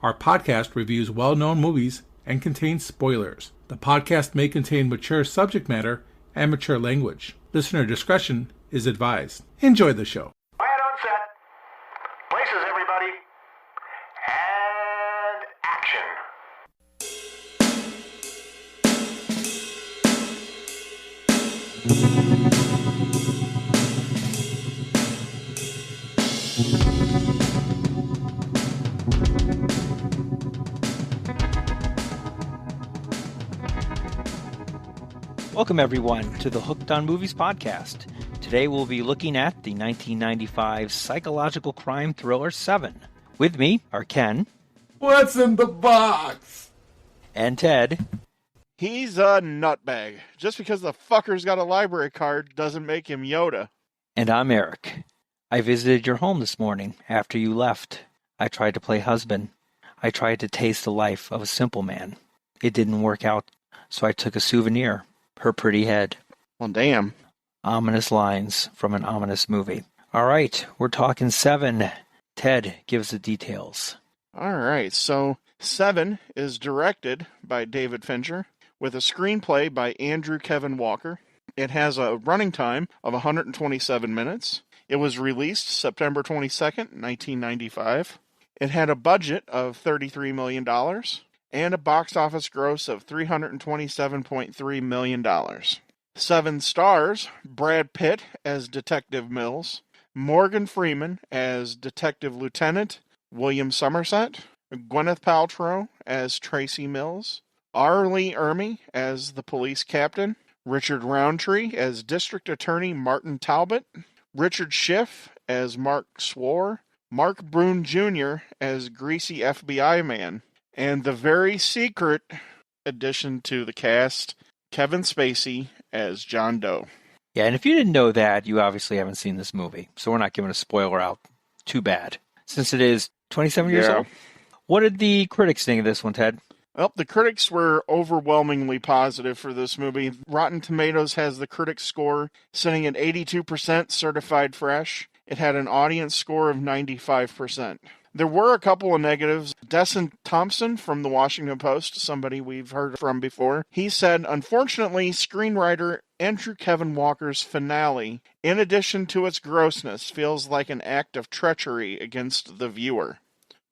Our podcast reviews well-known movies and contains spoilers. The podcast may contain mature subject matter and mature language. Listener discretion is advised. Enjoy the show. Quiet on set. Places, everybody. And action. Welcome, everyone, to the Hooked on Movies podcast. Today we'll be looking at the 1995 psychological crime thriller Seven. With me are Ken. What's in the box? And Ted. He's a nutbag. Just because the fucker's got a library card doesn't make him Yoda. And I'm Eric. I visited your home this morning after you left. I tried to play husband. I tried to taste the life of a simple man. It didn't work out, so I took a souvenir. Her pretty head. Well, damn. Ominous lines from an ominous movie. All right, we're talking Seven. Ted gives the details. All right, so Seven is directed by David Fincher with a screenplay by Andrew Kevin Walker. It has a running time of 127 minutes. It was released September 22nd, 1995. It had a budget of $33 million. And a box office gross of $327.3 million. Seven stars: Brad Pitt as Detective Mills, Morgan Freeman as Detective Lieutenant William Somerset, Gwyneth Paltrow as Tracy Mills, R. Lee Ermey as the police captain, Richard Roundtree as District Attorney Martin Talbot, Richard Schiff as Mark Swore, Mark Brune Jr. as Greasy FBI Man, and the very secret addition to the cast, Kevin Spacey as John Doe. Yeah, and if you didn't know that, you obviously haven't seen this movie. So we're not giving a spoiler out. Too bad. Since it is 27 years old. What did the critics think of this one, Ted? Well, the critics were overwhelmingly positive for this movie. Rotten Tomatoes has the critic score sitting at 82% certified fresh. It had an audience score of 95%. There were a couple of negatives. Desson Thompson from the Washington Post, somebody we've heard from before, he said, unfortunately, screenwriter Andrew Kevin Walker's finale, in addition to its grossness, feels like an act of treachery against the viewer.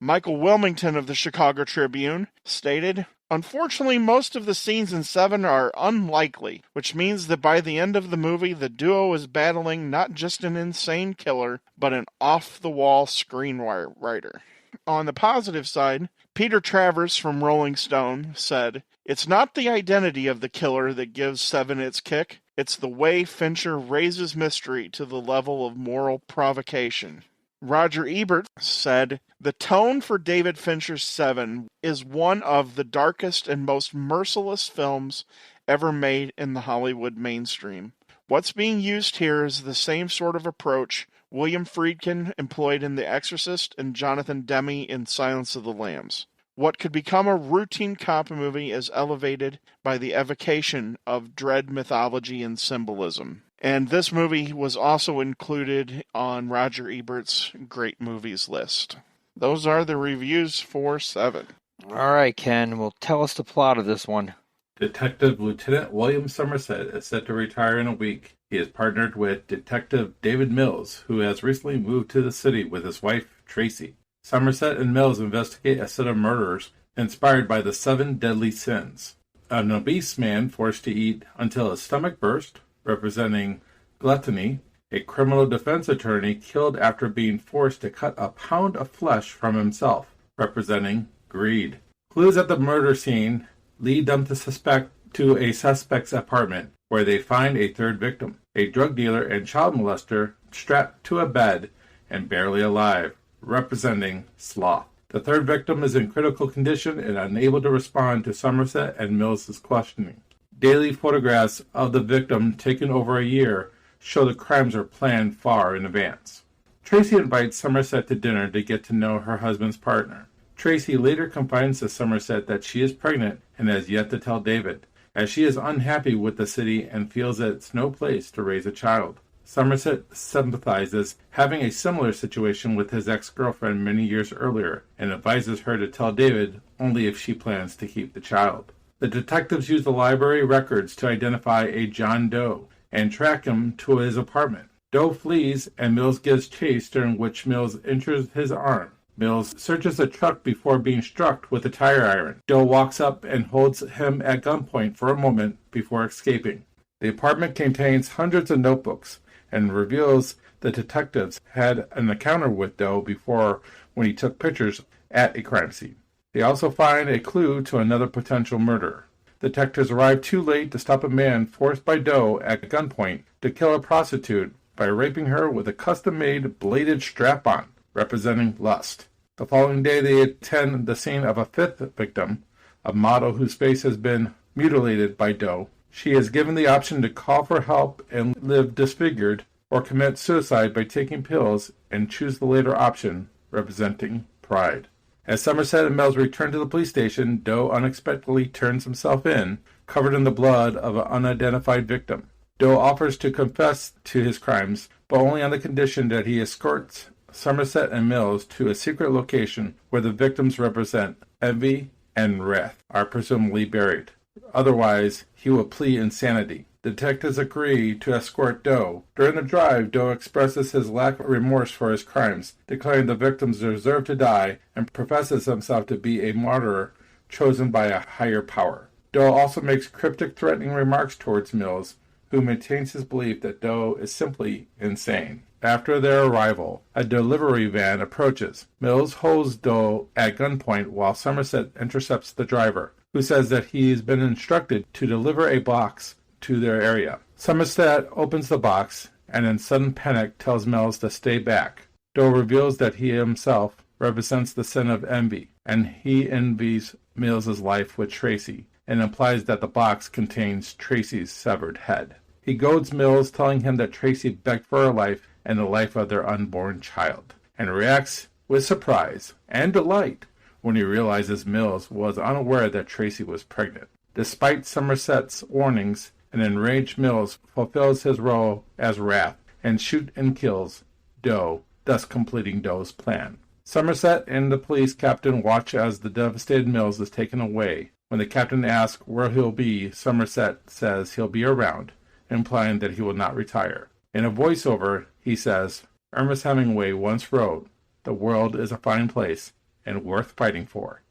Michael Wilmington of the Chicago Tribune stated, unfortunately, most of the scenes in Seven are unlikely, which means that by the end of the movie, the duo is battling not just an insane killer, but an off-the-wall screenwriter. On the positive side, Peter Travers from Rolling Stone said, it's not the identity of the killer that gives Seven its kick, it's the way Fincher raises mystery to the level of moral provocation. Roger Ebert said, the tone for David Fincher's Seven is one of the darkest and most merciless films ever made in the Hollywood mainstream. What's being used here is the same sort of approach William Friedkin employed in The Exorcist and Jonathan Demme in Silence of the Lambs. What could become a routine cop movie is elevated by the evocation of dread mythology and symbolism. And this movie was also included on Roger Ebert's Great Movies list. Those are the reviews for Seven. All right, Ken, well, tell us the plot of this one. Detective Lieutenant William Somerset is set to retire in a week. He is partnered with Detective David Mills, who has recently moved to the city with his wife, Tracy. Somerset and Mills investigate a set of murders inspired by the 7 deadly sins. An obese man forced to eat until his stomach burst, representing gluttony, a criminal defense attorney killed after being forced to cut a pound of flesh from himself, representing greed. Clues at the murder scene lead them to a suspect's apartment, where they find a third victim, a drug dealer and child molester strapped to a bed and barely alive, representing sloth. The third victim is in critical condition and unable to respond to Somerset and Mills' questioning. Daily photographs of the victim taken over a year show the crimes are planned far in advance. Tracy invites Somerset to dinner to get to know her husband's partner. Tracy later confides to Somerset that she is pregnant and has yet to tell David, as she is unhappy with the city and feels that it's no place to raise a child. Somerset sympathizes, having a similar situation with his ex-girlfriend many years earlier, and advises her to tell David only if she plans to keep the child. The detectives use the library records to identify a John Doe and track him to his apartment. Doe flees, and Mills gives chase, during which Mills injures his arm. Mills searches the truck before being struck with a tire iron. Doe walks up and holds him at gunpoint for a moment before escaping. The apartment contains hundreds of notebooks and reveals the detectives had an encounter with Doe before when he took pictures at a crime scene. They also find a clue to another potential murder. Detectives arrive too late to stop a man forced by Doe at gunpoint to kill a prostitute by raping her with a custom-made bladed strap-on, representing lust. The following day, they attend the scene of a fifth victim, a model whose face has been mutilated by Doe. She is given the option to call for help and live disfigured, or commit suicide by taking pills, and choose the later option, representing pride. As Somerset and Mills return to the police station, Doe unexpectedly turns himself in, covered in the blood of an unidentified victim. Doe offers to confess to his crimes, but only on the condition that he escorts Somerset and Mills to a secret location where the victims represent envy and wrath are presumably buried. Otherwise, he will plead insanity. Detectives agree to escort Doe. During the drive, Doe expresses his lack of remorse for his crimes, declaring the victims deserve to die, and professes himself to be a martyr chosen by a higher power. Doe also makes cryptic, threatening remarks towards Mills, who maintains his belief that Doe is simply insane. After their arrival, a delivery van approaches. Mills holds Doe at gunpoint while Somerset intercepts the driver, who says that he has been instructed to deliver a box to their area. Somerset opens the box and in sudden panic tells Mills to stay back. Doe reveals that he himself represents the sin of envy, and he envies Mills's life with Tracy, and implies that the box contains Tracy's severed head. He goads Mills, telling him that Tracy begged for her life and the life of their unborn child, and reacts with surprise and delight when he realizes Mills was unaware that Tracy was pregnant. Despite Somerset's warnings, an enraged Mills fulfills his role as Wrath and shoots and kills Doe, thus completing Doe's plan. Somerset and the police captain watch as the devastated Mills is taken away. When the captain asks where he'll be, Somerset says he'll be around, implying that he will not retire. In a voiceover, he says, Ernest Hemingway once wrote, "The world is a fine place and worth fighting for."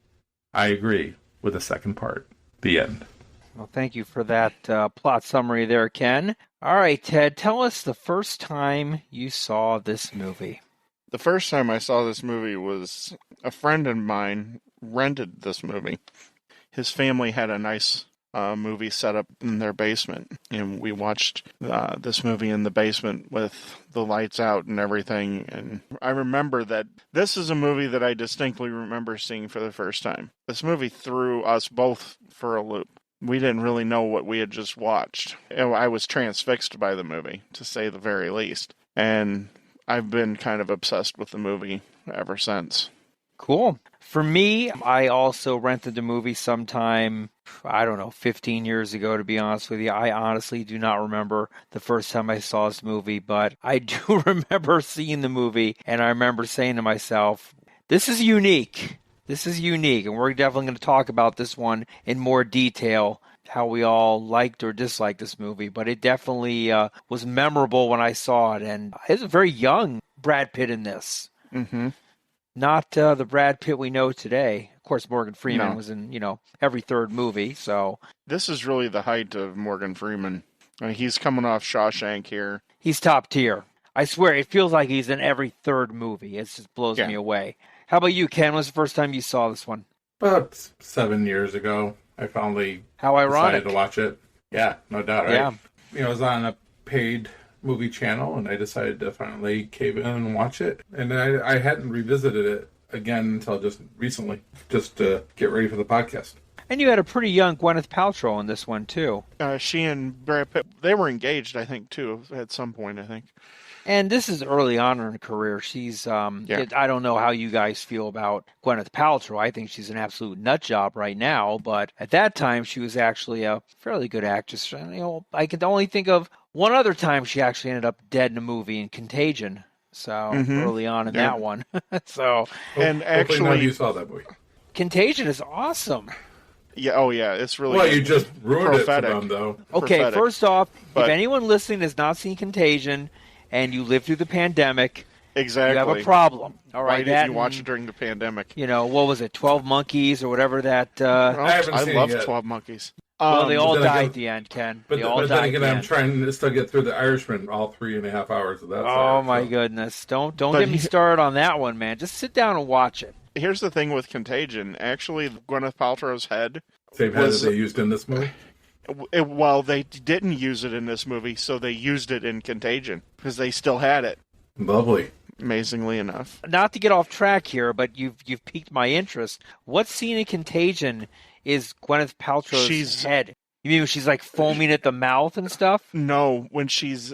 I agree with the second part. The end. Well, thank you for that plot summary there, Ken. All right, Ted, tell us the first time you saw this movie. The first time I saw this movie was a friend of mine rented this movie. His family had a nice movie set up in their basement, and we watched this movie in the basement with the lights out and everything. And I remember that this is a movie that I distinctly remember seeing for the first time. This movie threw us both for a loop. We didn't really know what we had just watched. I was transfixed by the movie, to say the very least. And I've been kind of obsessed with the movie ever since. Cool. For me, I also rented the movie sometime, 15 years ago, to be honest with you. I honestly do not remember the first time I saw this movie, but I do remember seeing the movie, and I remember saying to myself, this is unique. This is unique, and we're definitely going to talk about this one in more detail, how we all liked or disliked this movie, but it definitely was memorable when I saw it, and it's a very young Brad Pitt in this. Mm-hmm. Not the Brad Pitt we know today. Of course, Morgan Freeman was in, every third movie, so. This is really the height of Morgan Freeman. He's coming off Shawshank here. He's top tier. I swear, it feels like he's in every third movie. It just blows me away. How about you, Ken? When was the first time you saw this one? About 7 years ago, I finally decided to watch it. Yeah, no doubt, right? Yeah. It was on a paid movie channel, and I decided to finally cave in and watch it. And I hadn't revisited it again until just recently, just to get ready for the podcast. And you had a pretty young Gwyneth Paltrow in this one, too. She and Brad Pitt, they were engaged, I think, too, at some point, I think. And this is early on in her career. She's, I don't know how you guys feel about Gwyneth Paltrow. I think she's an absolute nut job right now. But at that time, she was actually a fairly good actress. I can only think of One other time she actually ended up dead in a movie in Contagion. So early on in that one. So And Hopefully none of you actually, saw that movie. Contagion is awesome. yeah, it's really Well, good. you just ruined Prophetic. it for them, though. Okay, Prophetic. first off, But- if anyone listening has not seen Contagion and you lived through the pandemic, Exactly. you have a problem. All Why right, didn't that you watch and, it during the pandemic? what was it, 12 Monkeys or whatever that... Well, I haven't I seen love it yet. 12 Monkeys. well, they all then died again- at the end, Ken. But, They all but died then again, at the I'm end. trying to still get through the Irishman, all 3.5 hours of that. Oh, saga, my so. goodness. Don't But get me he- started on that one, man. Just sit down and watch it. Here's the thing with Contagion. Actually, Gwyneth Paltrow's head Same head was- that they used in this movie. well, they didn't use it in this movie, so they used it in Contagion because they still had it. Lovely. Amazingly enough, Not to get off track here, but you've piqued my interest. What scene in Contagion is Gwyneth Paltrow's She's- head? You mean when she's like foaming at the mouth and stuff? no. When she's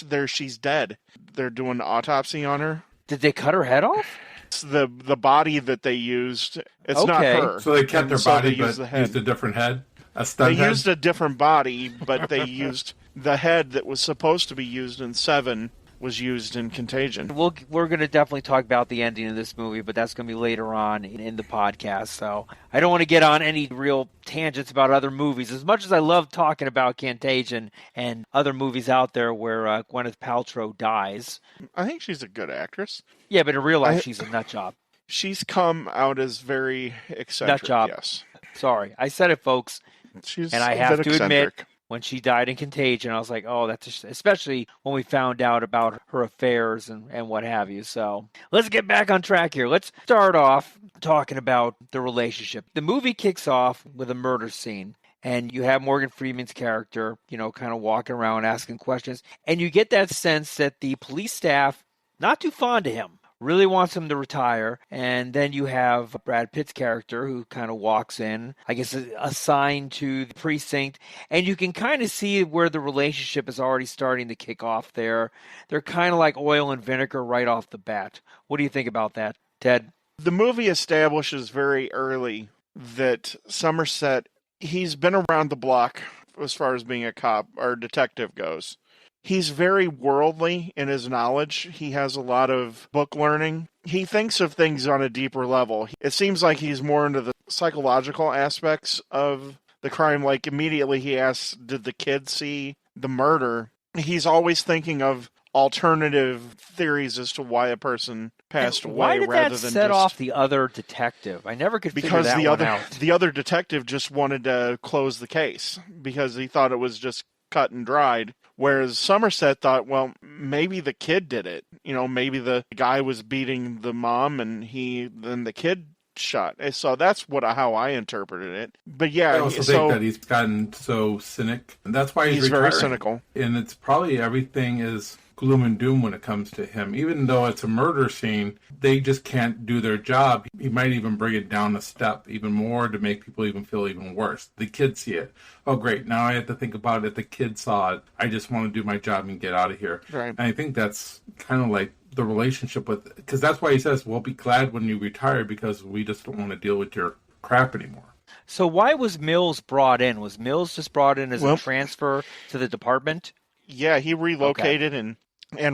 there, she's dead. They're doing an autopsy on her. Did they cut her head off? It's the body that they used. It's not Okay. her. So they kept And their so body, they but used the head. used a different head? A They stunt head? used a different body, but they used the head that was supposed to be used in Seven was used in Contagion. We're going to definitely talk about the ending of this movie, but that's going to be later on in the podcast. So I don't want to get on any real tangents about other movies. As much as I love talking about Contagion and other movies out there where Gwyneth Paltrow dies. I think she's a good actress. Yeah, but in real life, she's a nut job. She's come out as very eccentric. Nut job. Yes, Sorry. I said it, folks. she's And I a have bit to admit, eccentric. when she died in Contagion, I was like, oh, especially when we found out about her affairs and what have you. So let's get back on track here. Let's start off talking about the relationship. The movie kicks off with a murder scene. And you have Morgan Freeman's character, kind of walking around asking questions. And you get that sense that the police staff, not too fond of him, really wants him to retire. And then you have Brad Pitt's character who kind of walks in, I guess, assigned to the precinct. And you can kind of see where the relationship is already starting to kick off there. They're kind of like oil and vinegar right off the bat. What do you think about that, Ted? The movie establishes very early that Somerset, he's been around the block as far as being a cop or detective goes. He's very worldly in his knowledge. He has a lot of book learning. He thinks of things on a deeper level. It seems like he's more into the psychological aspects of the crime. Like immediately he asks, did the kid see the murder? He's always thinking of alternative theories as to why a person passed away Why did rather that than set just... off the other detective? I never could figure because that one out. the other detective just wanted to close the case because he thought it was just cut and dried. Whereas Somerset thought, well, maybe the kid did it. Maybe the guy was beating the mom and then the kid shot. So that's how I interpreted it. But yeah, I also think that he's gotten so cynic. And that's why he's very retiring. cynical. And it's probably everything is gloom and doom when it comes to him. Even though it's a murder scene, they just can't do their job. He might even bring it down a step even more to make people even feel even worse. The kids see it. Oh, great. Now I have to think about it. The kid saw it. I just want to do my job and get out of here. Right. And I think that's kind of like the relationship with, because that's why he says, we'll be glad when you retire because we just don't want to deal with your crap anymore. So why was Mills brought in? Was Mills just brought in as a Well- transfer to the department? Yeah, he relocated and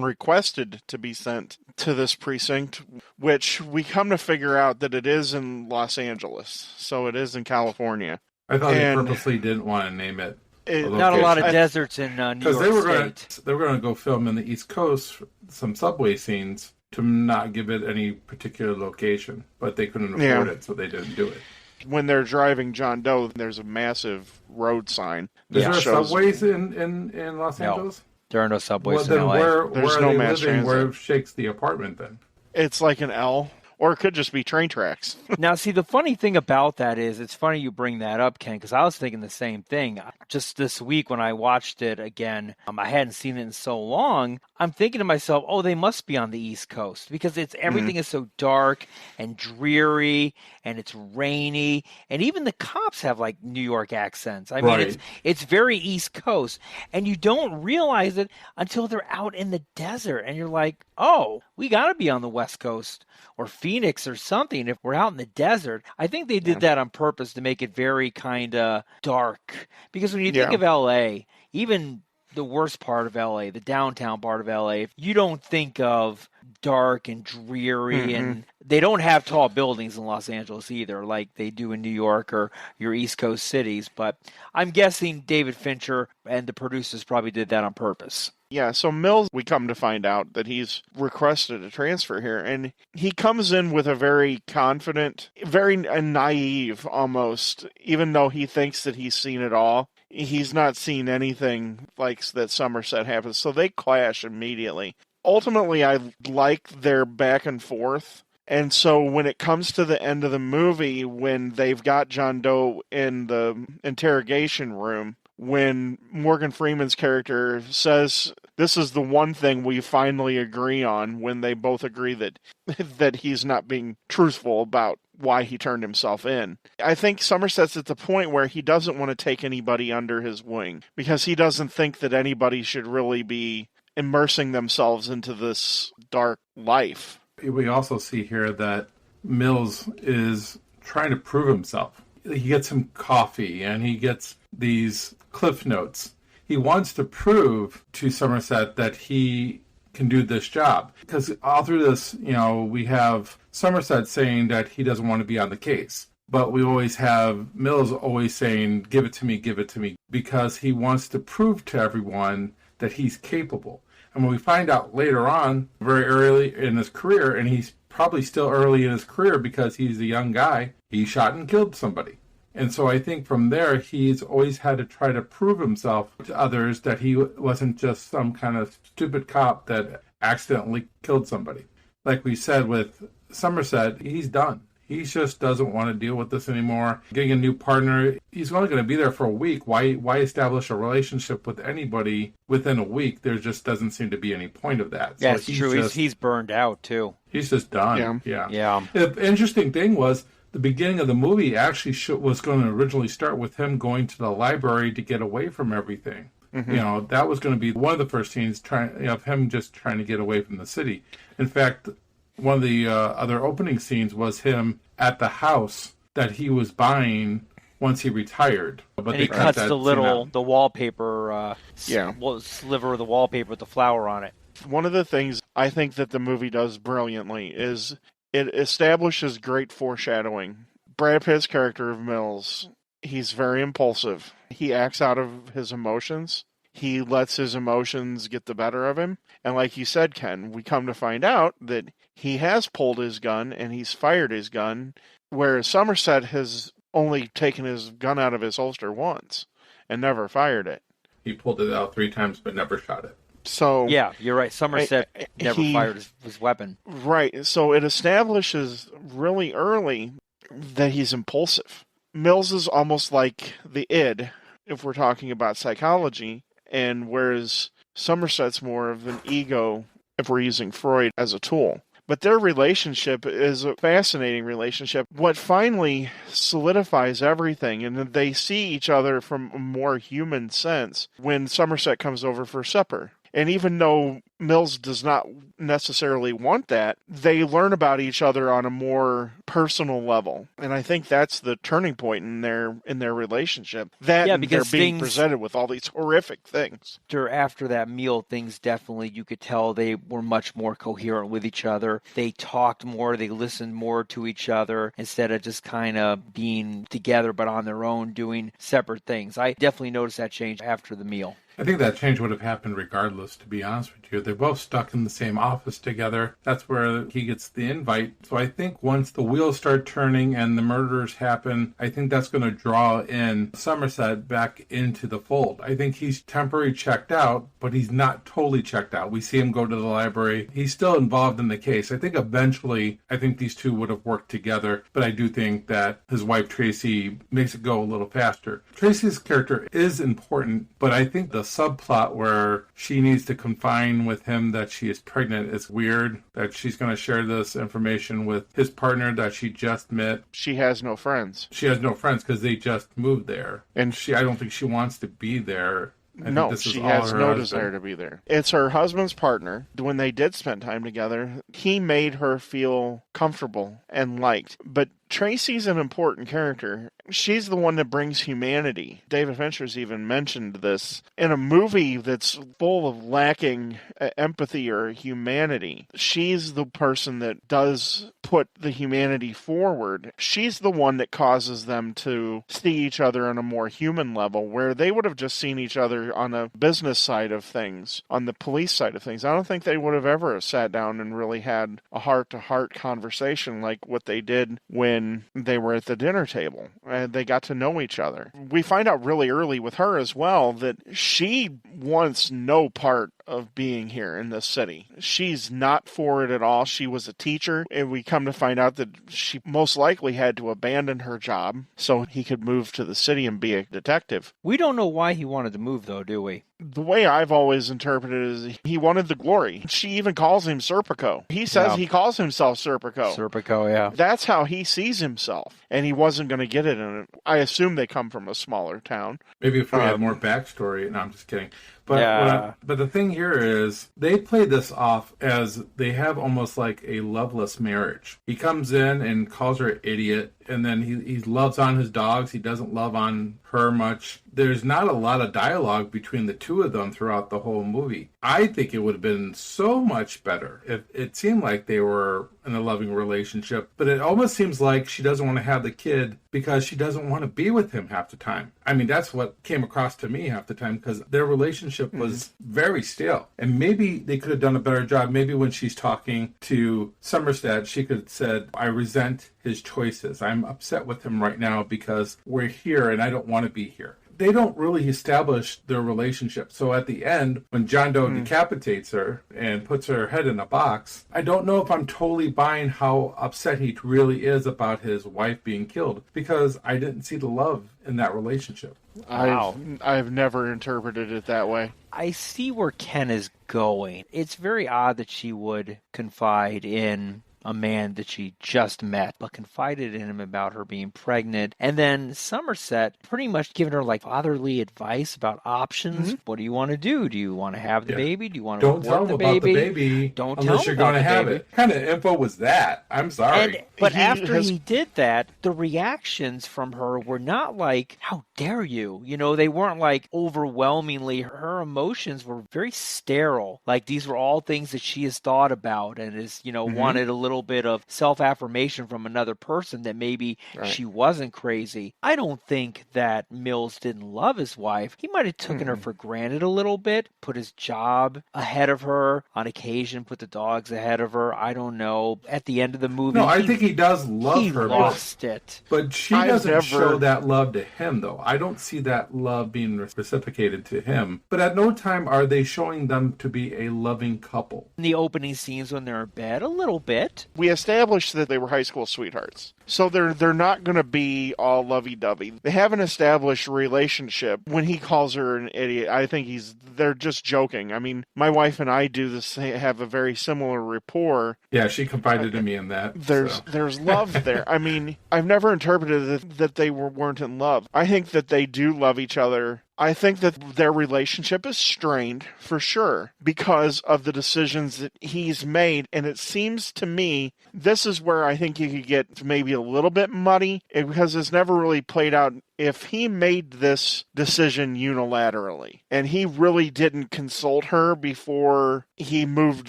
requested to be sent to this precinct, which we come to figure out that it is in Los Angeles. So it is in California. I thought And- they purposely didn't want to name it. Not a lot of location. deserts in New Because York State. they were going to go film in the East Coast some subway scenes to not give it any particular location, but they couldn't afford it, so they didn't do it. When they're driving John Doe, there's a massive road sign Is that there shows. subways in Los No. Angeles? There are no subways Well, in then LA. where There's are no they mass living? Where transit. shakes the apartment then? It's like an L, or it could just be train tracks. Now, see, the funny thing about that is, it's funny you bring that up, Ken, because I was thinking the same thing. Just this week when I watched it again, I hadn't seen it in so long. I'm thinking to myself, oh, they must be on the East Coast because everything is so dark and dreary and it's rainy. And even the cops have like New York accents. I mean, Right. it's very East Coast. And you don't realize it until they're out in the desert. And you're like, oh, we got to be on the West Coast or Phoenix or something if we're out in the desert. I think they did that on purpose to make it very kind of dark. Because when you think Yeah. of LA, even the worst part of LA, the downtown part of LA. You don't think of dark and dreary, and they don't have tall buildings in Los Angeles either, like they do in New York or your East Coast cities. But I'm guessing David Fincher and the producers probably did that on purpose. Yeah, so Mills, we come to find out that he's requested a transfer here, and he comes in with a very confident, very naive almost, even though he thinks that he's seen it all. He's not seen anything like that Somerset happens, so they clash immediately. Ultimately, I like their back and forth. And so when it comes to the end of the movie, when they've got John Doe in the interrogation room, when Morgan Freeman's character says, this is the one thing we finally agree on, when they both agree that he's not being truthful about why he turned himself in. I think Somerset's at the point where he doesn't want to take anybody under his wing, because he doesn't think that anybody should really be immersing themselves into this dark life. We also see here that Mills is trying to prove himself. He gets him coffee and he gets these cliff notes. He wants to prove to Somerset that he can do this job. Because all through this, we have Somerset saying that he doesn't want to be on the case. But we always have Mills always saying, give it to me, because he wants to prove to everyone that he's capable. And when we find out later on, very early in his career, and he's probably still early in his career because he's a young guy, he shot and killed somebody. And so I think from there, he's always had to try to prove himself to others that he wasn't just some kind of stupid cop that accidentally killed somebody. Like we said with Somerset, he's done. He just doesn't want to deal with this anymore. Getting a new partner, he's only going to be there for a week. Why establish a relationship with anybody within a week? There just doesn't seem to be any point of that. Yeah, so it's true. He's burned out, too. He's just done. Yeah. The interesting thing was, the beginning of the movie actually was going to originally start with him going to the library to get away from everything. Mm-hmm. That was going to be one of the first scenes of him just trying to get away from the city. In fact, one of the other opening scenes was him at the house that he was buying once he retired. But and he cuts the wallpaper, sliver of the wallpaper with the flower on it. One of the things I think that the movie does brilliantly is it establishes great foreshadowing. Brad Pitt's character of Mills, he's very impulsive. He acts out of his emotions. He lets his emotions get the better of him. And like you said, Ken, we come to find out that he has pulled his gun and he's fired his gun, whereas Somerset has only taken his gun out of his holster once and never fired it. He pulled it out 3 times but never shot it. So yeah, you're right. Somerset never fired his weapon. Right. So it establishes really early that he's impulsive. Mills is almost like the id, if we're talking about psychology, and whereas Somerset's more of an ego, if we're using Freud as a tool. But their relationship is a fascinating relationship. What finally solidifies everything, and they see each other from a more human sense when Somerset comes over for supper. And even though Mills does not necessarily want that, they learn about each other on a more personal level. And I think that's the turning point in their relationship. And they're being presented with all these horrific things. After that meal, things definitely, you could tell they were much more coherent with each other. They talked more, they listened more to each other instead of just kind of being together but on their own doing separate things. I definitely noticed that change after the meal. I think that change would have happened regardless, to be honest with you. They're both stuck in the same office together. That's where he gets the invite. So I think once the wheels start turning and the murders happen, I think that's going to draw in Somerset back into the fold. I think he's temporarily checked out, but he's not totally checked out. We see him go to the library. He's still involved in the case. I think eventually, these two would have worked together, but I do think that his wife, Tracy, makes it go a little faster. Tracy's character is important, but I think the subplot where she needs to confine with him that she is pregnant is weird, that she's going to share this information with his partner that she just met. She has no friends. She has no friends because they just moved there. And I don't think she wants to be there. No, she has no desire to be there. It's her husband's partner. When they did spend time together, he made her feel comfortable and liked. But Tracy's an important character. She's the one that brings humanity. David Fincher's even mentioned this. In a movie that's full of lacking empathy or humanity, she's the person that does put the humanity forward. She's the one that causes them to see each other on a more human level, where they would have just seen each other on a business side of things, on the police side of things. I don't think they would have ever sat down and really had a heart-to-heart conversation like what they did when they were at the dinner table. They got to know each other. We find out really early with her as well that she wants no part of being here in this city. She's not for it at all. She was a teacher, and we come to find out that she most likely had to abandon her job so he could move to the city and be a detective. We don't know why he wanted to move, though, do we? The way I've always interpreted it is he wanted the glory. She even calls him Serpico. He says he calls himself Serpico. Serpico, yeah. That's how he sees himself, and he wasn't going to get it in it. I assume they come from a smaller town. Maybe if we had more backstory. No, I'm just kidding. But Yeah. but the thing here is they play this off as they have almost like a loveless marriage. He comes in and calls her an idiot, and then he loves on his dogs. He doesn't love on her much. There's not a lot of dialogue between the two of them throughout the whole movie. I think it would have been so much better if it seemed like they were in a loving relationship, but it almost seems like she doesn't want to have the kid because she doesn't want to be with him half the time. I mean, that's what came across to me half the time, because their relationship was very stale. And maybe they could have done a better job. Maybe when she's talking to Somerset, she could have said, I resent his choices. I'm upset with him right now because we're here and I don't want to be here. They don't really establish their relationship. So at the end, when John Doe decapitates her and puts her head in a box, I don't know if I'm totally buying how upset he really is about his wife being killed, because I didn't see the love in that relationship. Wow. I've never interpreted it that way. I see where Ken is going. It's very odd that she would confide in a man that she just met, but confided in him about her being pregnant. And then Somerset pretty much giving her like fatherly advice about options. What do you want to do? Do you want to have the baby? Do you want to Don't tell him about the baby Don't unless tell you're him going to about the have baby. it. What kind of info was that? I'm sorry. But He after has- he did that, the reactions from her were not like, how dare you? You know, they weren't like overwhelmingly. Her emotions were very sterile. Like these were all things that she has thought about and is, you know, wanted a little bit of self-affirmation from another person that maybe she wasn't crazy. I don't think that Mills didn't love his wife. He might have taken her for granted a little bit, put his job ahead of her, on occasion put the dogs ahead of her. I don't know. At the end of the movie, No, I think he does love he her. lost it. But she doesn't show that love to him, though. I don't see that love being reciprocated to him. But at no time are they showing them to be a loving couple. In the opening scenes when they're in bed, a little bit. We established that they were high school sweethearts. So they're not going to be all lovey-dovey. They have an established relationship. When he calls her an idiot, I think they're just joking. I mean, my wife and I do this, have a very similar rapport. Yeah, she confided in me in that. There's love there. I mean, I've never interpreted that they weren't in love. I think that they do love each other. I think that their relationship is strained, for sure, because of the decisions that he's made. And it seems to me, this is where I think you could get maybe a little bit muddy, because it's never really played out. If he made this decision unilaterally, and he really didn't consult her before he moved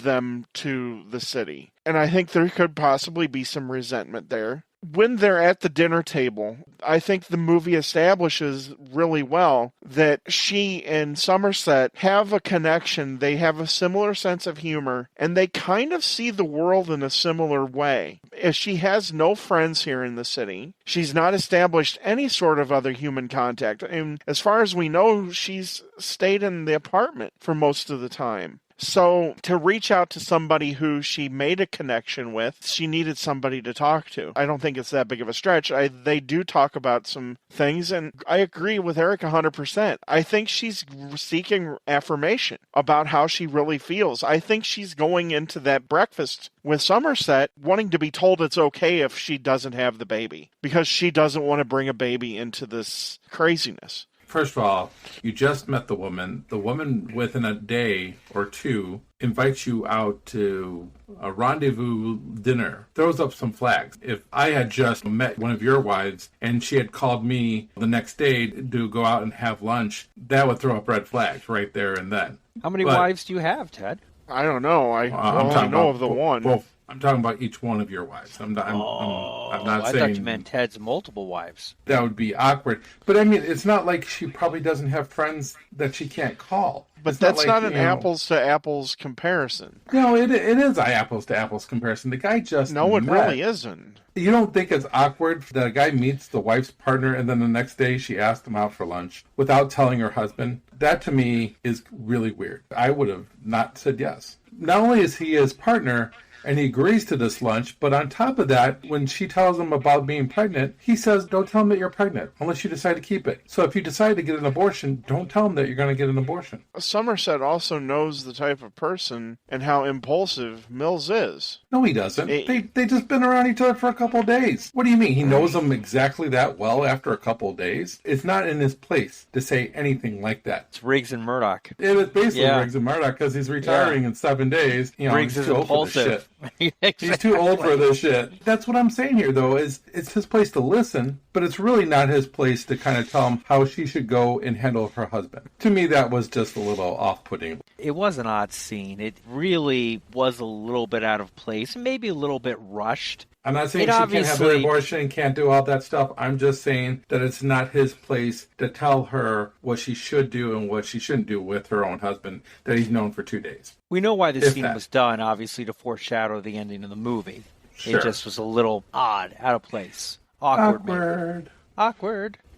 them to the city, and I think there could possibly be some resentment there. When they're at the dinner table, I think the movie establishes really well that she and Somerset have a connection. They have a similar sense of humor, and they kind of see the world in a similar way. If she has no friends here in the city, she's not established any sort of other human contact. And as far as we know, she's stayed in the apartment for most of the time. So to reach out to somebody who she made a connection with, she needed somebody to talk to. I don't think it's that big of a stretch. They do talk about some things, and I agree with Eric 100%. I think she's seeking affirmation about how she really feels. I think she's going into that breakfast with Somerset wanting to be told it's okay if she doesn't have the baby, because she doesn't want to bring a baby into this craziness. First of all, you just met the woman. The woman, within a day or two, invites you out to a rendezvous dinner, throws up some flags. If I had just met one of your wives and she had called me the next day to go out and have lunch, that would throw up red flags right there and then. How many wives do you have, Ted? I don't know. I only know of the one. Well, I'm talking about each one of your wives. I'm not I saying... thought you meant Ted's multiple wives. That would be awkward. But I mean, it's not like she probably doesn't have friends that she can't call. But that's not an apples to apples comparison. No, it is an apples to apples comparison. The guy just No, it met. really isn't. You don't think it's awkward that a guy meets the wife's partner and then the next day she asked him out for lunch without telling her husband? That to me is really weird. I would have not said yes. Not only is he his partner and he agrees to this lunch, but on top of that, when she tells him about being pregnant, he says, don't tell him that you're pregnant unless you decide to keep it. So if you decide to get an abortion, don't tell him that you're going to get an abortion. Somerset also knows the type of person and how impulsive Mills is. No, he doesn't. They just been around each other for a couple of days. What do you mean? He knows them exactly that well after a couple of days? It's not in his place to say anything like that. It's Riggs and Murdoch. It is basically Riggs and Murdoch because he's retiring in 7 days. You know, Riggs is impulsive. Exactly. He's too old for this shit. That's what I'm saying here, though, is it's his place to listen, but it's really not his place to kind of tell him how she should go and handle her husband. To me, that was just a little off-putting. It was an odd scene. It really was a little bit out of place, maybe a little bit rushed. I'm not saying she can't have an abortion, can't do all that stuff. I'm just saying that it's not his place to tell her what she should do and what she shouldn't do with her own husband that he's known for 2 days. We know why this scene was done, obviously, to foreshadow the ending of the movie. Sure. It just was a little odd, out of place. Awkward.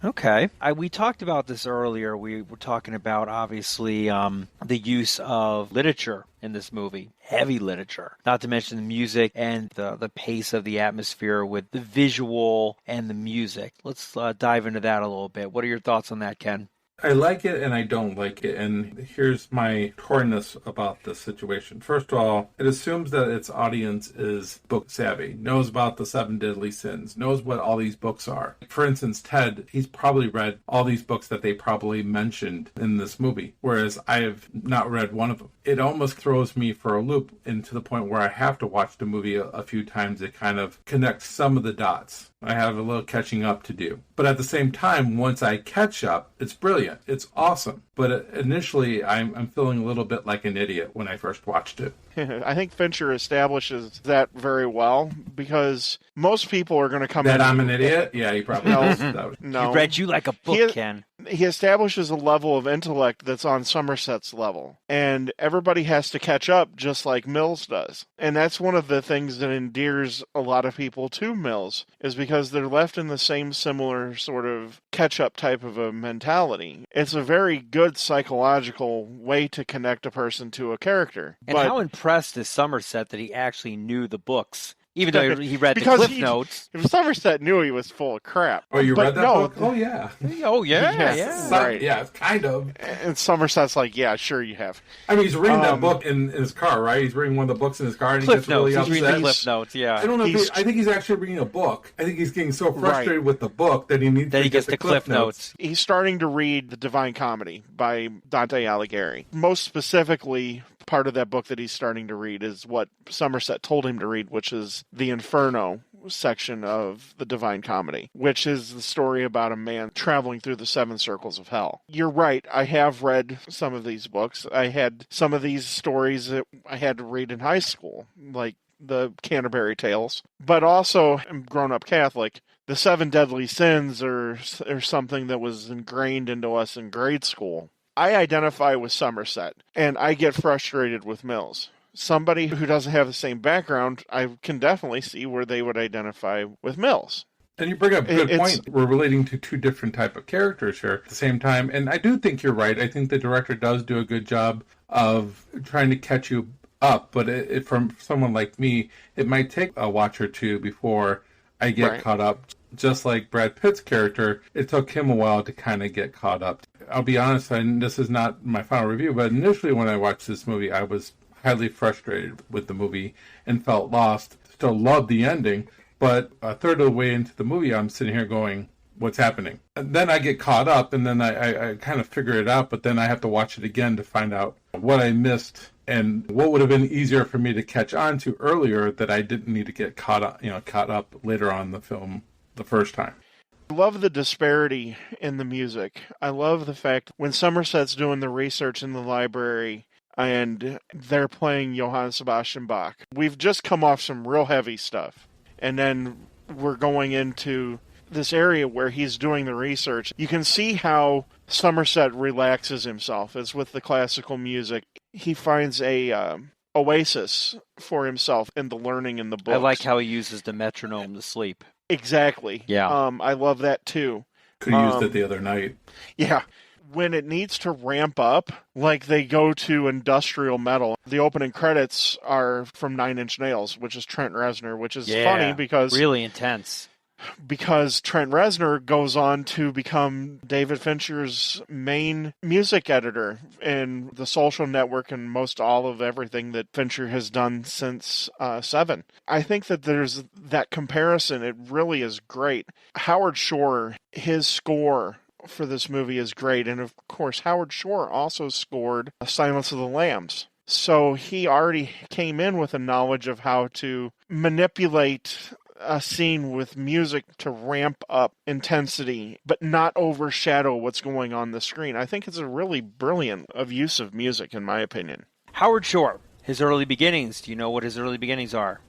Okay. We talked about this earlier. We were talking about, obviously, the use of literature in this movie. Heavy literature. Not to mention the music and the pace of the atmosphere with the visual and the music. Let's dive into that a little bit. What are your thoughts on that, Ken? I like it and I don't like it, and here's my tornness about this situation. First of all, it assumes that its audience is book savvy, knows about the 7 deadly sins, knows what all these books are. For instance, Ted, he's probably read all these books that they probably mentioned in this movie, whereas I have not read one of them. It almost throws me for a loop, and to the point where I have to watch the movie a few times to kind of connect some of the dots. I have a little catching up to do. But at the same time, once I catch up, it's brilliant. It's awesome. But initially, I'm feeling a little bit like an idiot when I first watched it. I think Fincher establishes that very well, because most people are going to come in... That I'm an idiot? Yeah, he probably does. No. He read you like a book, Ken. He establishes a level of intellect that's on Somerset's level. And everybody has to catch up just like Mills does. And that's one of the things that endears a lot of people to Mills, is because they're left in the same similar sort of catch-up type of a mentality. It's a very good psychological way to connect a person to a character. And how impressed is Somerset that he actually knew the books? Even though he read the Cliff Notes. If Somerset knew he was full of crap. Oh, you read that book? Oh, yeah. Oh, yeah. Yes. Right. Yeah, kind of. And Somerset's like, yeah, sure you have. I mean, he's reading that book in his car, right? He's reading one of the books in his car, and he gets really upset. He's reading Cliff Notes, yeah. I don't know I think he's actually reading a book. I think he's getting so frustrated with the book that he needs to get the Cliff Notes. He's starting to read The Divine Comedy by Dante Alighieri. Most specifically, part of that book that he's starting to read is what Somerset told him to read, which is the Inferno section of the Divine Comedy, which is the story about a man traveling through the 7 circles of hell. You're right, I have read some of these books. I had some of these stories that I had to read in high school, like the Canterbury Tales. But also, I'm grown-up Catholic. The 7 deadly sins are something that was ingrained into us in grade school. I identify with Somerset, and I get frustrated with Mills. Somebody who doesn't have the same background, I can definitely see where they would identify with Mills. And you bring up a good point. We're relating to 2 different type of characters here at the same time, and I do think you're right. I think the director does do a good job of trying to catch you up, but from someone like me, it might take a watch or 2 before I get caught up. Just like Brad Pitt's character, it took him a while to kind of get caught up. I'll be honest, and this is not my final review, but initially when I watched this movie, I was highly frustrated with the movie and felt lost. Still loved the ending, but a third of the way into the movie, I'm sitting here going, what's happening. And then I get caught up, and then I kind of figure it out, but then I have to watch it again to find out what I missed and what would have been easier for me to catch on to earlier that I didn't need to get caught up later on in the film the first time. I love the disparity in the music. I love the fact when Somerset's doing the research in the library and they're playing Johann Sebastian Bach. We've just come off some real heavy stuff. And then we're going into this area where he's doing the research. You can see how Somerset relaxes himself. It's with the classical music. He finds a oasis for himself in the learning in the books. I like how he uses the metronome to sleep. Exactly. Yeah. I love that too. Could have used it the other night. Yeah. When it needs to ramp up, like they go to industrial metal. The opening credits are from Nine Inch Nails, which is Trent Reznor, which is funny because really intense. Because Trent Reznor goes on to become David Fincher's main music editor in The Social Network and most all of everything that Fincher has done since Seven. I think that there's that comparison. It really is great. Howard Shore, his score for this movie is great. And of course, Howard Shore also scored Silence of the Lambs. So he already came in with a knowledge of how to manipulate a scene with music to ramp up intensity, but not overshadow what's going on the screen. I think it's a really brilliant use of music, in my opinion. Howard Shore, his early beginnings. Do you know what his early beginnings are?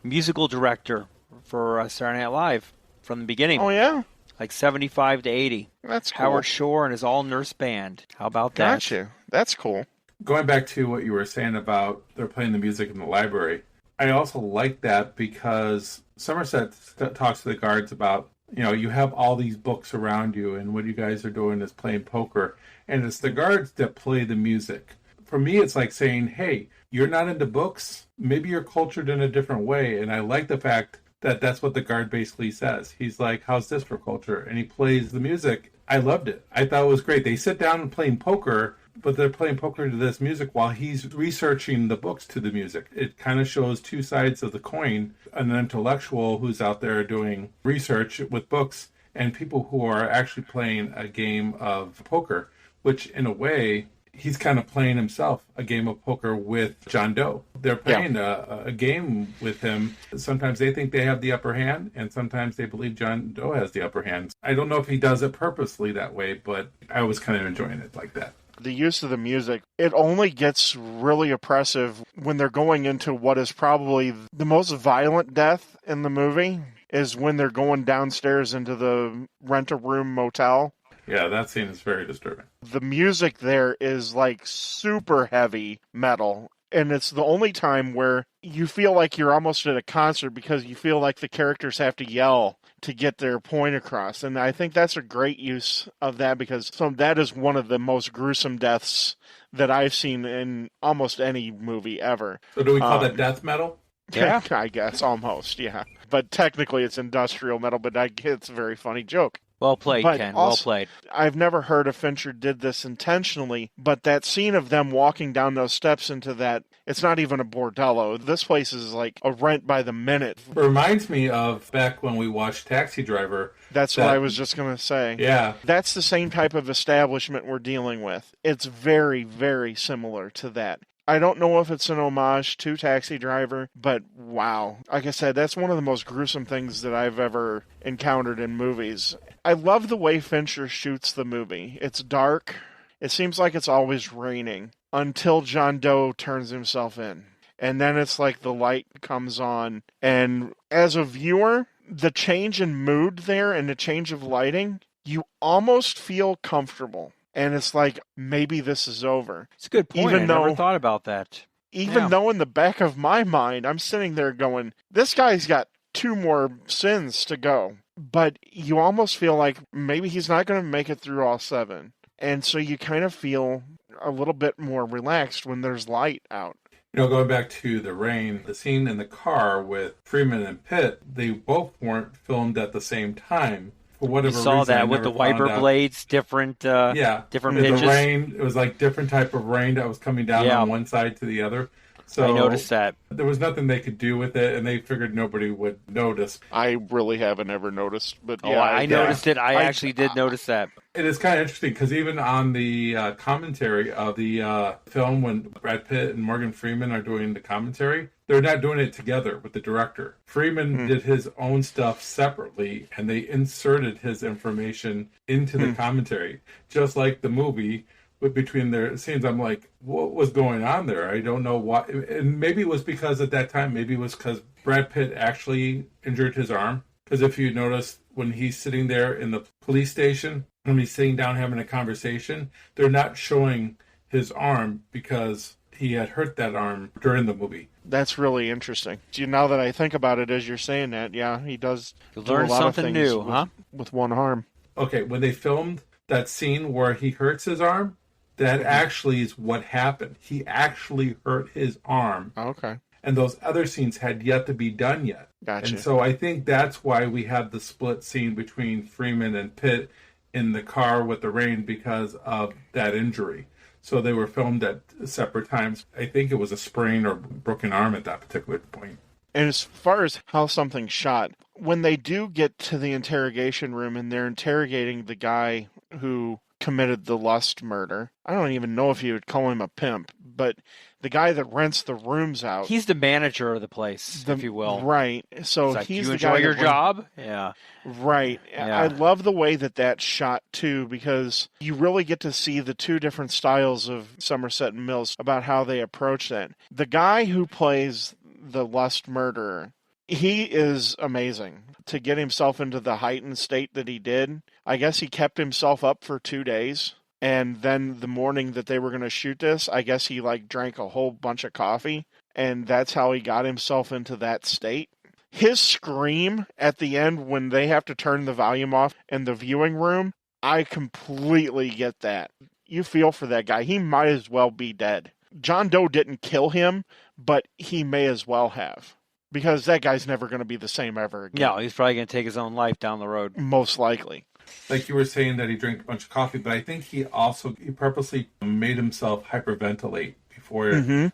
Musical director for Saturday Night Live from the beginning. Oh, yeah? Like 75 to 80. That's cool. Howard Shore and his all-nurse band. How about that? Gotcha. That's cool. Going back to what you were saying about they're playing the music in the library, I also like that because Somerset talks to the guards about, you have all these books around you and what you guys are doing is playing poker. And it's the guards that play the music. For me, it's like saying, hey, you're not into books. Maybe you're cultured in a different way. And I like the fact that that's what the guard basically says. He's like, how's this for culture? And he plays the music. I loved it. I thought it was great. They sit down and playing poker, but they're playing poker to this music while he's researching the books to the music. It kind of shows two sides of the coin, an intellectual who's out there doing research with books and people who are actually playing a game of poker, which in a way, he's kind of playing himself a game of poker with John Doe. They're playing a game with him. Sometimes they think they have the upper hand, and sometimes they believe John Doe has the upper hand. I don't know if he does it purposely that way, but I was kind of enjoying it like that. The use of the music, it only gets really oppressive when they're going into what is probably the most violent death in the movie, is when they're going downstairs into the rent-a-room motel. Yeah, that scene is very disturbing. The music there is like super heavy metal. And it's the only time where you feel like you're almost at a concert because you feel like the characters have to yell to get their point across. And I think that's a great use of that because that is one of the most gruesome deaths that I've seen in almost any movie ever. So do we call that death metal? Yeah, I guess, almost, yeah. But technically it's industrial metal, but it's a very funny joke. Well played, Ken. Well played. I've never heard if Fincher did this intentionally, but that scene of them walking down those steps into that, it's not even a bordello. This place is like a rent by the minute. It reminds me of back when we watched Taxi Driver. That's what I was just going to say. Yeah. That's the same type of establishment we're dealing with. It's very, very similar to that. I don't know if it's an homage to Taxi Driver, but wow. Like I said, that's one of the most gruesome things that I've ever encountered in movies. I love the way Fincher shoots the movie. It's dark. It seems like it's always raining until John Doe turns himself in. And then it's like the light comes on. And as a viewer, the change in mood there and the change of lighting, you almost feel comfortable. And it's like, maybe this is over. It's a good point. I never thought about that. Even though in the back of my mind, I'm sitting there going, this guy's got 2 more sins to go. But you almost feel like maybe he's not going to make it through all 7. And so you kind of feel a little bit more relaxed when there's light out. Going back to the rain, the scene in the car with Freeman and Pitt, they both weren't filmed at the same time. For whatever reason, saw that with the wiper blades, different different pitches. The rain, it was like different type of rain that was coming down on one side to the other. So I noticed that. there was nothing they could do with it, and they figured nobody would notice. I really haven't ever noticed, but Oh, yeah, I noticed it. I actually did notice that. It is kind of interesting because even on the commentary of the film, when Brad Pitt and Morgan Freeman are doing the commentary, they're not doing it together with the director. Freeman did his own stuff separately, and they inserted his information into the commentary, just like the movie. But between their scenes, I'm like, what was going on there? I don't know why. And maybe it was because at that time, maybe it was because Brad Pitt actually injured his arm. Because if you notice, when he's sitting there in the police station, when he's sitting down having a conversation, they're not showing his arm because he had hurt that arm during the movie. That's really interesting. Now that I think about it, as you're saying that, yeah, he does Learn do a lot something of things new, huh? with one arm. Okay, when they filmed that scene where he hurts his arm, that actually is what happened. He actually hurt his arm. Okay. And those other scenes had yet to be done yet. Gotcha. And so I think that's why we have the split scene between Freeman and Pitt in the car with the rain, because of that injury. So they were filmed at separate times. I think it was a sprain or broken arm at that particular point. And as far as how something's shot, when they do get to the interrogation room and they're interrogating the guy who committed the Lust murder, I don't even know if you would call him a pimp, but the guy that rents the rooms out. He's the manager of the place, if you will. Right. So Like, he's you the guy enjoy your that job? Yeah. Right. Yeah. I love the way that that's shot, too, because you really get to see the two different styles of Somerset and Mills about how they approach that. The guy who plays the Lust murderer, he is amazing. To get himself into the heightened state that he did, I guess he kept himself up for 2 days. And then the morning that they were going to shoot this, I guess he drank a whole bunch of coffee. And that's how he got himself into that state. His scream at the end when they have to turn the volume off in the viewing room, I completely get that. You feel for that guy. He might as well be dead. John Doe didn't kill him, but he may as well have. Because that guy's never going to be the same ever again. No, he's probably going to take his own life down the road. Most likely. Like you were saying that he drank a bunch of coffee, but I think he purposely made himself hyperventilate before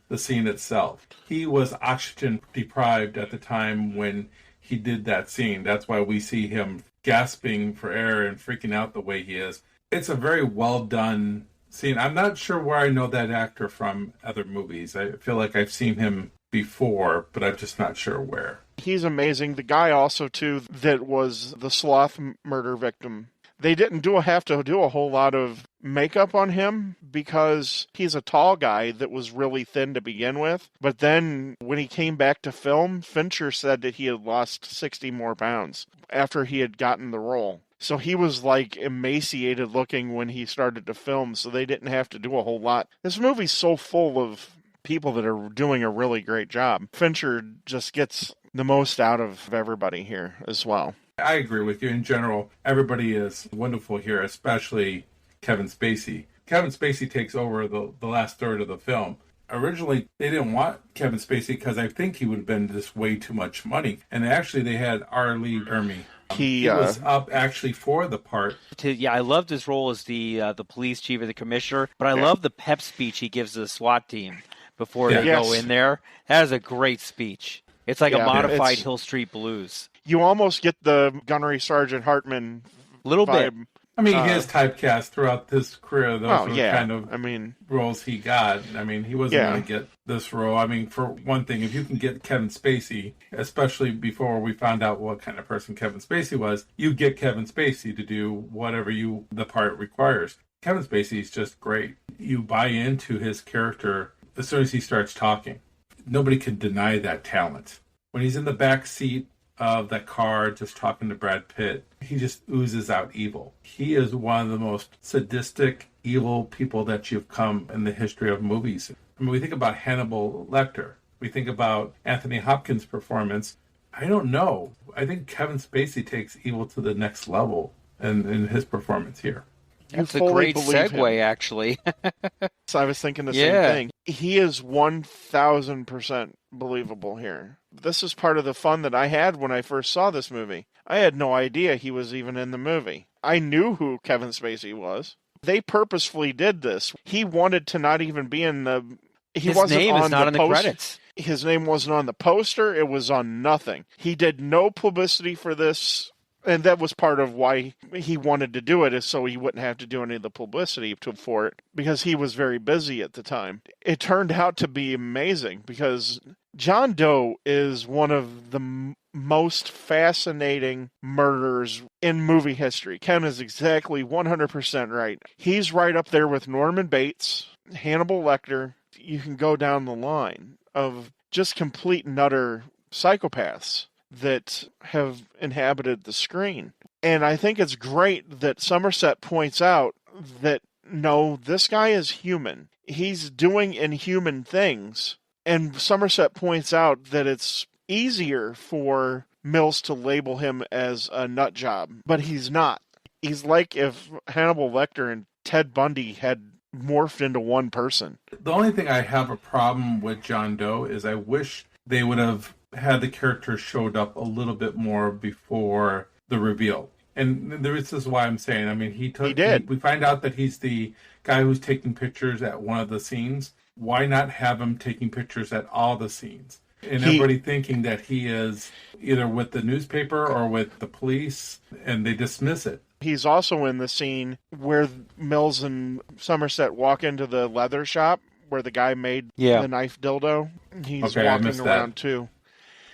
the scene itself. He was oxygen deprived at the time when he did that scene. That's why we see him gasping for air and freaking out the way he is. It's a very well done scene. I'm not sure where I know that actor from other movies. I feel like I've seen him before, but I'm just not sure where. He's amazing. The guy also, too, that was the sloth murder victim. They didn't have to do a whole lot of makeup on him because he's a tall guy that was really thin to begin with. But then when he came back to film, Fincher said that he had lost 60 more pounds after he had gotten the role. So he was emaciated looking when he started to film, so they didn't have to do a whole lot. This movie's so full of people that are doing a really great job. Fincher just gets the most out of everybody here as well. I agree with you. In general, everybody is wonderful here, especially Kevin Spacey. Kevin Spacey takes over the last third of the film. Originally, they didn't want Kevin Spacey because I think he would have been just way too much money. And actually, they had R. Lee Ermey. He was up actually for the part. I loved his role as the police chief or the commissioner, but I love the pep speech he gives to the SWAT team before they go in there. That is a great speech. It's like a modified Hill Street Blues. You almost get the Gunnery Sergeant Hartman little vibe. bit. I mean, his typecast throughout his career, those were kind of roles he got. I mean, he wasn't going to get this role. I mean, for one thing, if you can get Kevin Spacey, especially before we found out what kind of person Kevin Spacey was, you get Kevin Spacey to do whatever the part requires. Kevin Spacey is just great. You buy into his character as soon as he starts talking. Nobody can deny that talent. When he's in the back seat of that car just talking to Brad Pitt, he just oozes out evil. He is one of the most sadistic, evil people that you've come in the history of movies. I mean, we think about Hannibal Lecter. We think about Anthony Hopkins' performance. I don't know. I think Kevin Spacey takes evil to the next level in his performance here. That's a great segue, actually. So I was thinking the same thing. He is 1,000% believable here. This is part of the fun that I had when I first saw this movie. I had no idea he was even in the movie. I knew who Kevin Spacey was. They purposefully did this. He wanted to not even be in the His wasn't name is not in the post- credits. His name wasn't on the poster. It was on nothing. He did no publicity for this. And that was part of why he wanted to do it, is so he wouldn't have to do any of the publicity for it, because he was very busy at the time. It turned out to be amazing, because John Doe is one of the most fascinating murderers in movie history. Ken is exactly 100% right. He's right up there with Norman Bates, Hannibal Lecter. You can go down the line of just complete and utter psychopaths that have inhabited the screen. And I think it's great that Somerset points out that, no, this guy is human. He's doing inhuman things. And Somerset points out that it's easier for Mills to label him as a nut job, but he's not. He's like if Hannibal Lecter and Ted Bundy had morphed into one person. The only thing I have a problem with John Doe is I wish they would have had the character showed up a little bit more before the reveal. And this is why I'm saying, I mean, he did. We find out that he's the guy who's taking pictures at one of the scenes. Why not have him taking pictures at all the scenes? And everybody thinking that he is either with the newspaper or with the police, and they dismiss it. He's also in the scene where Mills and Somerset walk into the leather shop where the guy made the knife dildo. He's walking around too.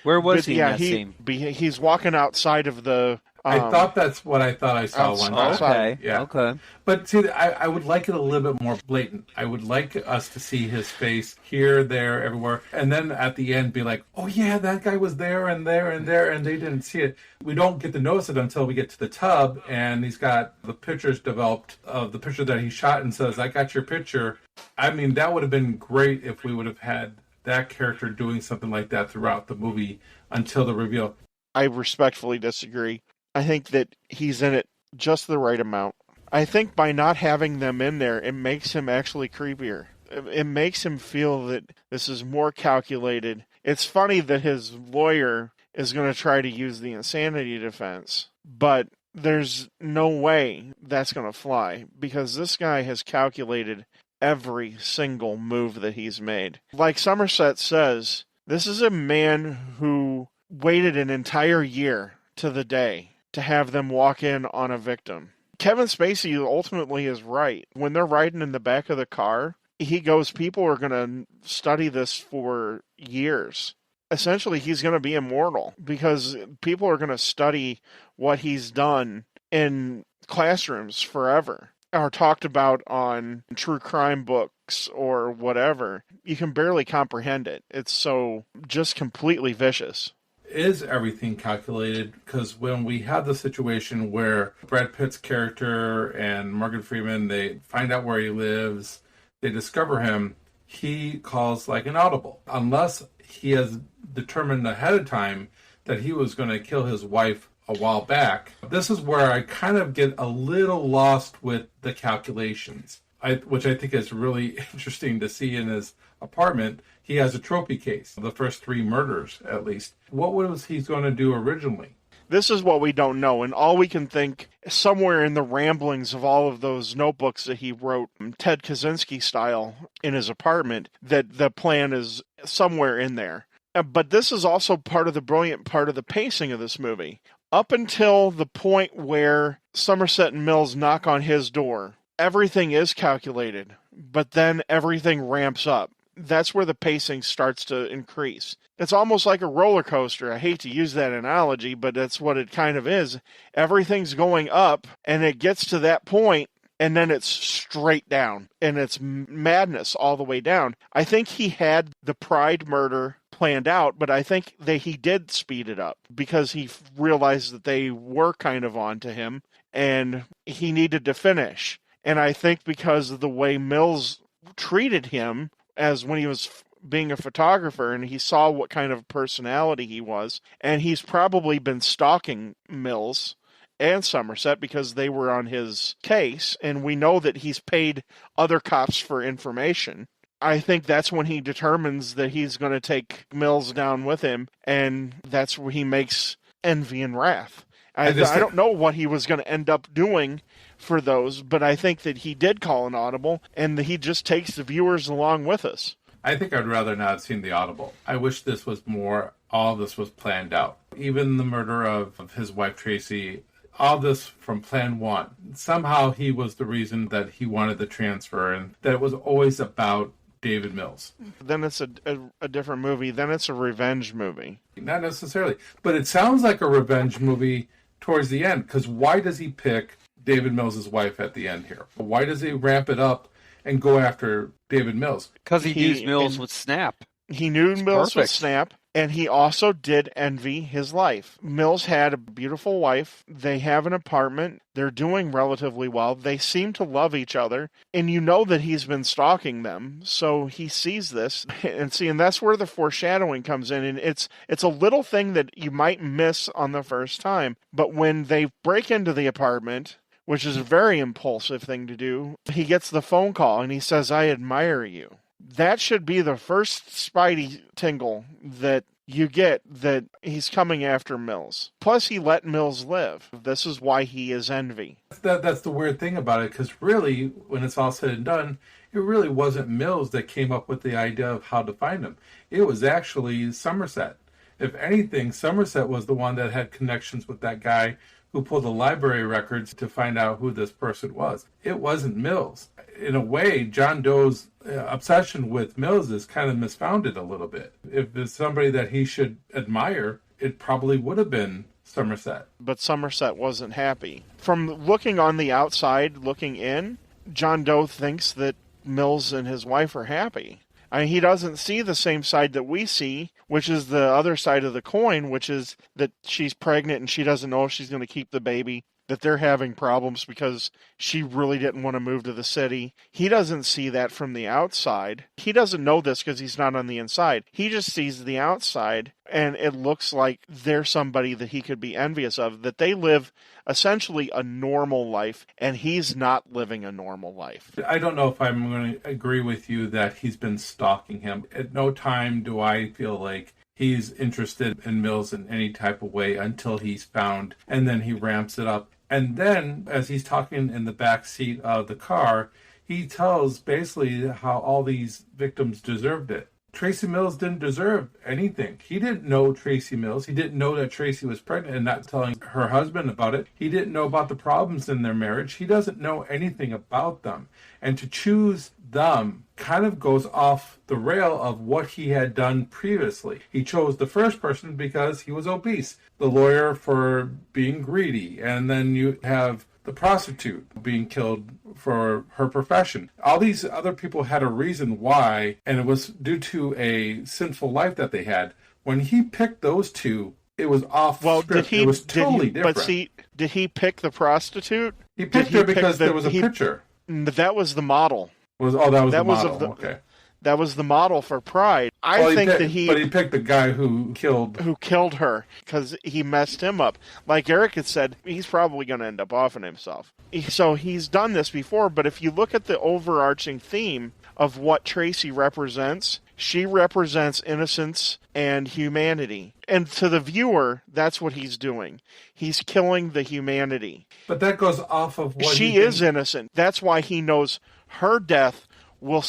Where was he in that scene? He's walking outside of the... I thought that's what I thought I saw one time. Okay, yeah. Okay. But see, I would like it a little bit more blatant. I would like us to see his face here, there, everywhere. And then at the end be like, oh yeah, that guy was there and there and there, and they didn't see it. We don't get to notice it until we get to the tub, and he's got the pictures developed of the picture that he shot and says, I got your picture. I mean, that would have been great if we would have had that character doing something like that throughout the movie until the reveal. I respectfully disagree. I think that he's in it just the right amount. I think by not having them in there, it makes him actually creepier. It makes him feel that this is more calculated. It's funny that his lawyer is going to try to use the insanity defense, but there's no way that's going to fly, because this guy has calculated every single move that he's made. Like Somerset says, this is a man who waited an entire year to the day to have them walk in on a victim. Kevin Spacey ultimately is right. When they're riding in the back of the car, he goes, people are going to study this for years. Essentially, he's going to be immortal because people are going to study what he's done in classrooms forever, or talked about on true crime books or whatever. You can barely comprehend it. It's so just completely vicious. Is everything calculated? Because when we have the situation where Brad Pitt's character and Morgan Freeman, they find out where he lives, they discover him, he calls like an audible. Unless he has determined ahead of time that he was going to kill his wife a while back. This is where I kind of get a little lost with the calculations, which I think is really interesting to see in his apartment. He has a trophy case, the first 3 murders at least. What was he going to do originally? This is what we don't know, and all we can think, somewhere in the ramblings of all of those notebooks that he wrote, Ted Kaczynski style, in his apartment, that the plan is somewhere in there. But this is also part of the brilliant part of the pacing of this movie. Up until the point where Somerset and Mills knock on his door, everything is calculated, but then everything ramps up. That's where the pacing starts to increase. It's almost like a roller coaster. I hate to use that analogy, but that's what it kind of is. Everything's going up, and it gets to that point, and then it's straight down, and it's madness all the way down. I think he had the Pride murder planned out, but I think that he did speed it up because he realized that they were kind of on to him, and he needed to finish. And I think because of the way Mills treated him, as when he was being a photographer, and he saw what kind of personality he was, and he's probably been stalking Mills and Somerset because they were on his case, and we know that he's paid other cops for information. I think that's when he determines that he's going to take Mills down with him, and that's where he makes Envy and Wrath. I don't know what he was going to end up doing for those, but I think that he did call an audible, and he just takes the viewers along with us. I think I'd rather not have seen the Audible. I wish this was more, all this was planned out. Even the murder of his wife Tracy, all this from plan one. Somehow he was the reason that he wanted the transfer, and that it was always about David Mills. Then it's a different movie. Then it's a revenge movie. Not necessarily. But it sounds like a revenge movie towards the end, because why does he pick David Mills' wife at the end here? Why does he ramp it up and go after David Mills? Because he knew Mills would snap. He knew Mills would snap, and he also did envy his life. Mills had a beautiful wife. They have an apartment. They're doing relatively well. They seem to love each other, and you know that he's been stalking them, so he sees this. And that's where the foreshadowing comes in, and it's a little thing that you might miss on the first time. But when they break into the apartment, which is a very impulsive thing to do, he gets the phone call, and he says, "I admire you." That should be the first Spidey tingle that you get that he's coming after Mills. Plus, he let Mills live. This is why he is envy. That's the weird thing about it, because really, when it's all said and done, it really wasn't Mills that came up with the idea of how to find him. It was actually Somerset. If anything, Somerset was the one that had connections with that guy who pulled the library records to find out who this person was. It wasn't Mills. In a way, John Doe's obsession with Mills is kind of misfounded a little bit. If it's somebody that he should admire, it probably would have been Somerset. But Somerset wasn't happy. From looking on the outside, looking in, John Doe thinks that Mills and his wife are happy. I mean, he doesn't see the same side that we see, which is the other side of the coin, which is that she's pregnant and she doesn't know if she's going to keep the baby, that they're having problems because she really didn't want to move to the city. He doesn't see that from the outside. He doesn't know this because he's not on the inside. He just sees the outside, and it looks like they're somebody that he could be envious of, that they live essentially a normal life, and he's not living a normal life. I don't know if I'm going to agree with you that he's been stalking him. At no time do I feel like he's interested in Mills in any type of way until he's found, and then he ramps it up. And then, as he's talking in the back seat of the car, he tells basically how all these victims deserved it. Tracy Mills didn't deserve anything. He didn't know Tracy Mills. He didn't know that Tracy was pregnant and not telling her husband about it. He didn't know about the problems in their marriage. He doesn't know anything about them. And to choose them kind of goes off the rail of what he had done previously. He chose the first person because he was obese, the lawyer for being greedy, and then you have the prostitute being killed for her profession. All these other people had a reason why, and it was due to a sinful life that they had. When he picked those two, it was off script. It was totally different. But see, did he pick the prostitute? He picked her because there was a picture. That was the model. That was the model. Okay. That was the model for Pride. But he picked the guy who killed her because he messed him up. Like Eric had said, he's probably going to end up offing himself. So he's done this before, but if you look at the overarching theme of what Tracy represents, she represents innocence and humanity. And to the viewer, that's what he's doing. He's killing the humanity. But that goes off of what she is innocent. That's why he knows her death will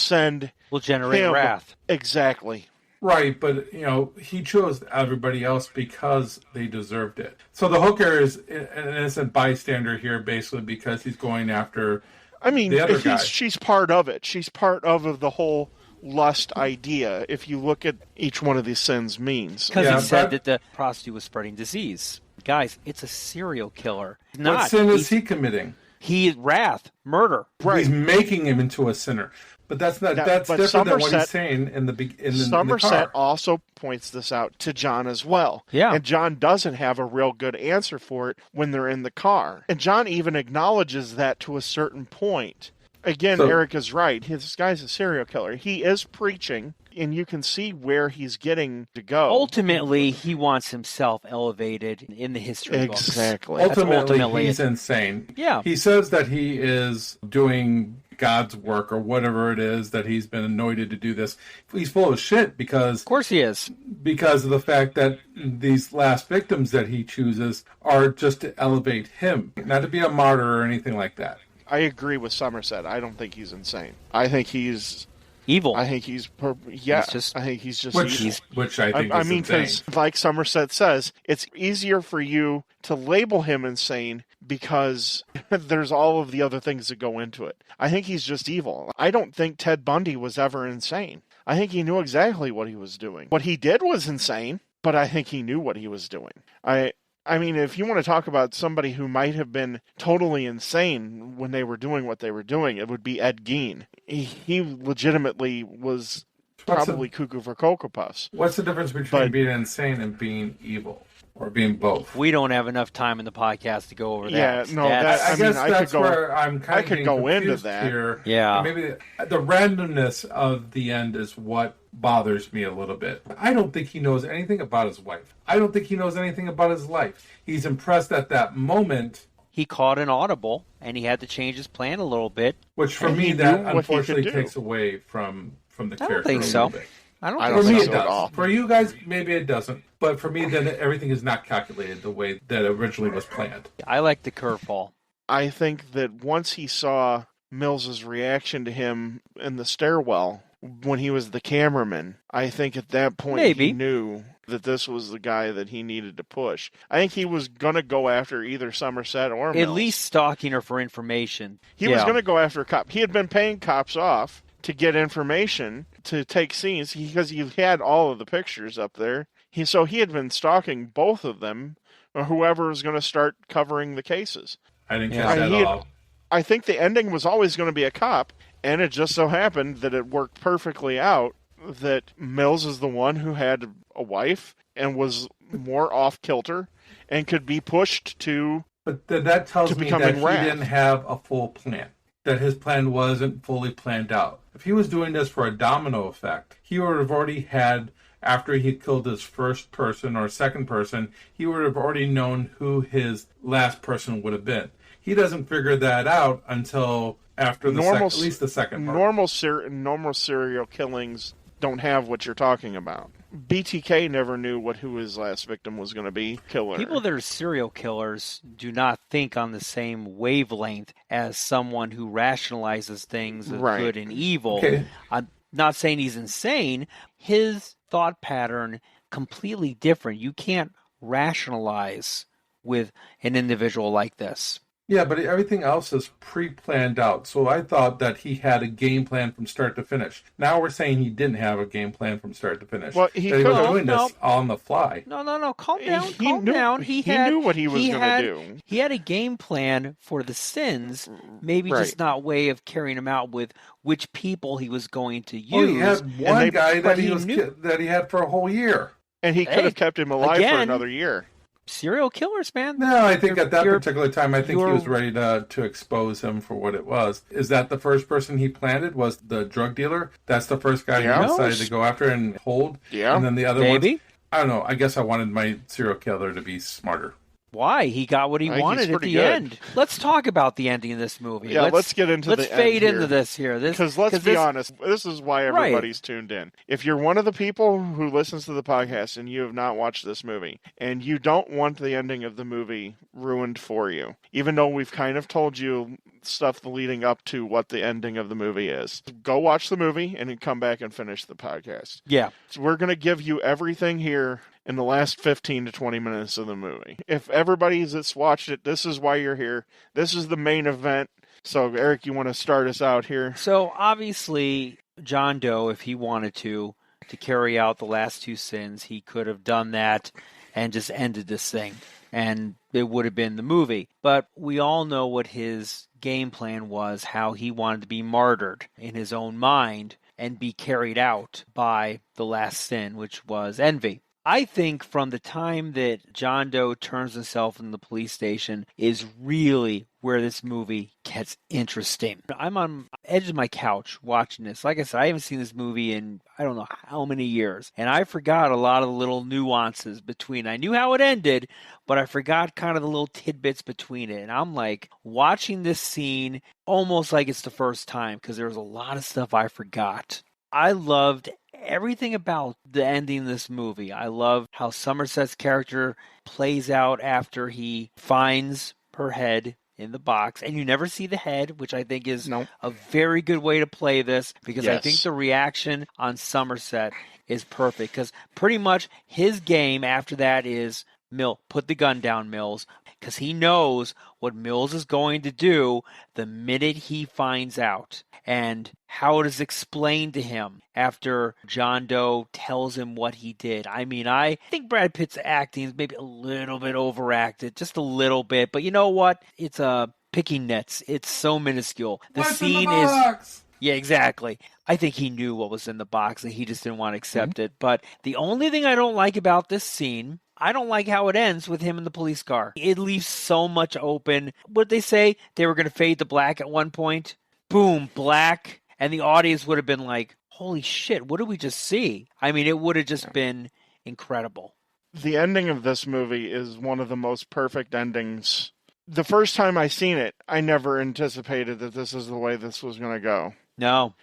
generate wrath. Exactly. Right, but he chose everybody else because they deserved it. So the hooker is an innocent bystander here, basically, because he's going after the other guy. She's part of it. She's part of the whole lust idea. If you look at each one of these sins means, because he said that the prostitute was spreading disease. Guys, it's a serial killer. What sin is he committing? Wrath, murder. Right. He's making him into a sinner. But that's different than what he's saying in the Somerset car. also points this out to John as well. Yeah. And John doesn't have a real good answer for it when they're in the car. And John even acknowledges that to a certain point. Again, Eric is right. This guy's a serial killer. He is preaching, and you can see where he's getting to go. Ultimately, he wants himself elevated in the history books. Exactly. Ultimately, he's insane. Yeah. He says that he is doing God's work or whatever it is, that he's been anointed to do this. He's full of shit because... Of course he is. Because of the fact that these last victims that he chooses are just to elevate him, not to be a martyr or anything like that. I agree with Somerset. I don't think he's insane. I think he's Evil. I think he's I think he's just evil. Which I think I is mean, insane. because like Somerset says, it's easier for you to label him insane because there's all of the other things that go into it. I think he's just evil. I don't think Ted Bundy was ever insane. I think he knew exactly what he was doing. What he did was insane, but I think he knew what he was doing. I mean, if you want to talk about somebody who might have been totally insane when they were doing what they were doing, it would be Ed Gein. He legitimately was probably cuckoo for Cocoa Puffs. What's the difference between being insane and being evil? Or being both? We don't have enough time in the podcast to go over that. Yeah, no, I guess that's where I'm kind of could go into that. Here. Yeah. Maybe the randomness of the end is what bothers me a little bit. I don't think he knows anything about his wife. I don't think he knows anything about his life. He's impressed at that moment. He caught an audible, and he had to change his plan a little bit. Which for me, that unfortunately takes away from the character. I don't think so. I don't for think me, so it does. at all. For you guys, maybe it doesn't. But for me, then everything is not calculated the way that originally was planned. I like the curveball. I think that once he saw Mills's reaction to him in the stairwell when he was the cameraman, I think at that point he knew that this was the guy that he needed to push. I think he was going to go after either Somerset or Mills. At least stalking her for information. He was going to go after a cop. He had been paying cops off to get information to take scenes because he had all of the pictures up there. So he had been stalking both of them, or whoever was going to start covering the cases. I didn't catch that at all. I think the ending was always going to be a cop, and it just so happened that it worked perfectly out that Mills is the one who had a wife and was more off-kilter and could be pushed to But that tells me that he wrath. didn't have a full plan. That his plan wasn't fully planned out. If he was doing this for a domino effect, he would have already had, after he killed his first person or second person, he would have already known who his last person would have been. He doesn't figure that out until after at least the second part. Normal serial killings don't have what you're talking about. BTK never knew who his last victim was going to be. Killer. People that are serial killers do not think on the same wavelength as someone who rationalizes things as good and evil. Okay. I'm not saying he's insane. His thought pattern completely different. You can't rationalize with an individual like this. Yeah, but everything else is pre-planned out. So I thought that he had a game plan from start to finish. Now we're saying he didn't have a game plan from start to finish. Well, he was doing this on the fly. No. Calm down. He knew what he was going to do. He had a game plan for the sins, maybe just not way of carrying them out with which people he was going to use. Well, he had one guy that he had for a whole year. And he could have kept him alive for another year. Serial killers, man. No, I think at that particular time, I think he was ready to expose him for what it was. Is that the first person he planted was the drug dealer? That's the first guy he decided to go after and hold? Yeah. And then the other ones? I don't know. I guess I wanted my serial killer to be smarter. Why? He got what he wanted at the end. Let's talk about the ending of this movie. Yeah, let's get into the end. Let's fade into this here. Because let's be honest, this is why everybody's tuned in. If you're one of the people who listens to the podcast and you have not watched this movie, and you don't want the ending of the movie ruined for you, even though we've kind of told you stuff leading up to what the ending of the movie is, go watch the movie and then come back and finish the podcast. Yeah. So we're going to give you everything here in the last 15 to 20 minutes of the movie. If everybody that's watched it, this is why you're here. This is the main event. So, Eric, you want to start us out here? So, obviously, John Doe, if he wanted to carry out the last two sins, he could have done that and just ended this thing. And it would have been the movie. But we all know what his game plan was, how he wanted to be martyred in his own mind and be carried out by the last sin, which was envy. I think from the time that John Doe turns himself in the police station is really where this movie gets interesting. I'm on the edge of my couch watching this. Like I said, I haven't seen this movie in I don't know how many years. And I forgot a lot of the little nuances between. I knew how it ended, but I forgot kind of the little tidbits between it. And I'm like watching this scene almost like it's the first time because there was a lot of stuff I forgot. I loved everything about the ending of this movie. I love how Somerset's character plays out after he finds her head in the box, and you never see the head, which I think is No. a very good way to play this, because I think Yes. the reaction on Somerset is perfect, because pretty much his game after that is, put the gun down, Mills, because he knows what Mills is going to do the minute he finds out, and how it is explained to him after John Doe tells him what he did. I mean, I think Brad Pitt's acting is maybe a little bit overacted, just a little bit, but you know what? It's picking nits. It's so minuscule. The What's scene in the box? Yeah, exactly. I think he knew what was in the box and he just didn't want to accept it. But the only thing I don't like about this scene, I don't like how it ends with him in the police car. It leaves so much open. What they say? They were going to fade to black at one point. Boom, black. And the audience would have been like, holy shit, what did we just see? I mean, it would have just been incredible. The ending of this movie is one of the most perfect endings. The first time I seen it, I never anticipated that this is the way this was going to go. No,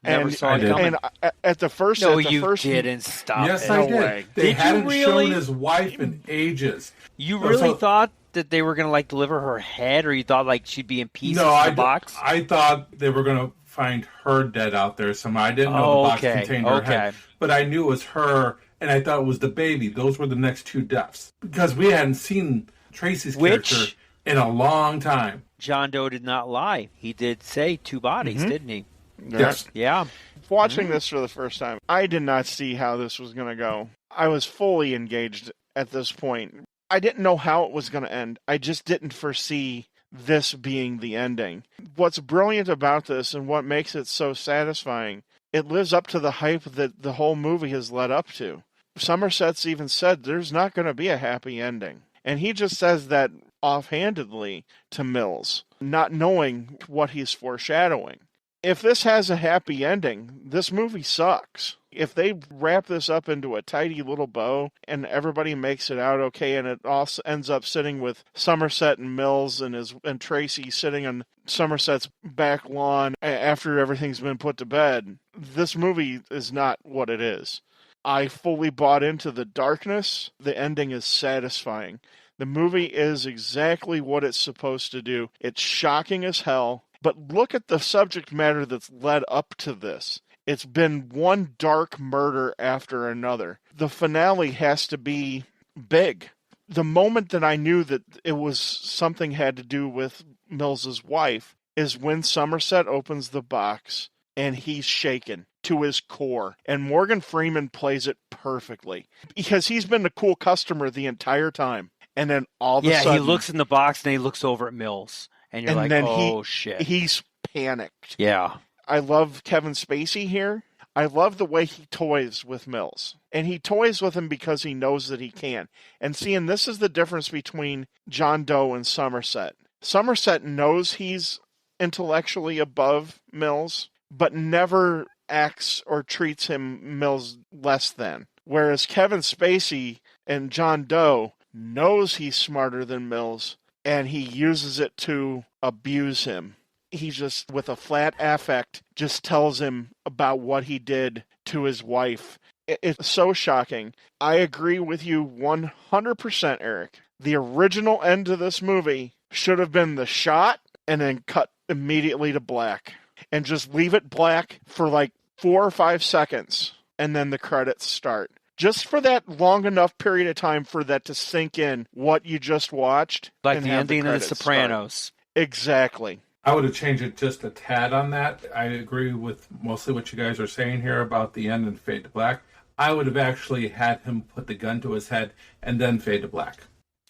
never saw it coming. And at the first, No, at the you first, didn't. Stop Yes, it. I No did. way. They Did you hadn't really? shown his wife in ages. You No, really so- thought that they were going to like deliver her head, or you thought like she'd be in pieces No, in the box? I thought they were going to find her dead out there somehow. I didn't know the box Okay, contained her head, okay. but I knew it was her, and I thought it was the baby. Those were the next two deaths because we hadn't seen Tracy's character in a long time. John Doe did not lie. He did say two bodies, didn't he? Yes. Yeah. watching this for the first time, I did not see how this was going to go. I was fully engaged at this point. I didn't know how it was going to end. I just didn't foresee this being the ending. What's brilliant about this and what makes it so satisfying, it lives up to the hype that the whole movie has led up to. Somerset's even said there's not going to be a happy ending. And he just says that offhandedly to Mills, not knowing what he's foreshadowing. If this has a happy ending, this movie sucks. If they wrap this up into a tidy little bow and everybody makes it out okay, and it also ends up sitting with Somerset and Mills and Tracy sitting on Somerset's back lawn after everything's been put to bed, this movie is not what it is. I fully bought into the darkness. The ending is satisfying. The movie is exactly what it's supposed to do. It's shocking as hell. But look at the subject matter that's led up to this. It's been one dark murder after another. The finale has to be big. The moment that I knew that it was something had to do with Mills's wife is when Somerset opens the box and he's shaken to his core. And Morgan Freeman plays it perfectly because he's been a cool customer the entire time. And then all of a sudden... Yeah, he looks in the box and he looks over at Mills. And you're like, oh, shit. He's panicked. Yeah. I love Kevin Spacey here. I love the way he toys with Mills. And he toys with him because he knows that he can. And seeing this is the difference between John Doe and Somerset. Somerset knows he's intellectually above Mills, but never acts or treats him Mills less than. Whereas Kevin Spacey and John Doe knows he's smarter than Mills, and he uses it to abuse him. He just, with a flat affect, just tells him about what he did to his wife. It's so shocking. I agree with you 100%, Eric. The original end to this movie should have been the shot and then cut immediately to black. And just leave it black for like 4 or 5 seconds, and then the credits start. Just for that long enough period of time for that to sink in what you just watched. Like and the have ending of The credits Sopranos. start. Exactly. I would have changed it just a tad on that. I agree with mostly what you guys are saying here about the end and fade to black. I would have actually had him put the gun to his head and then fade to black.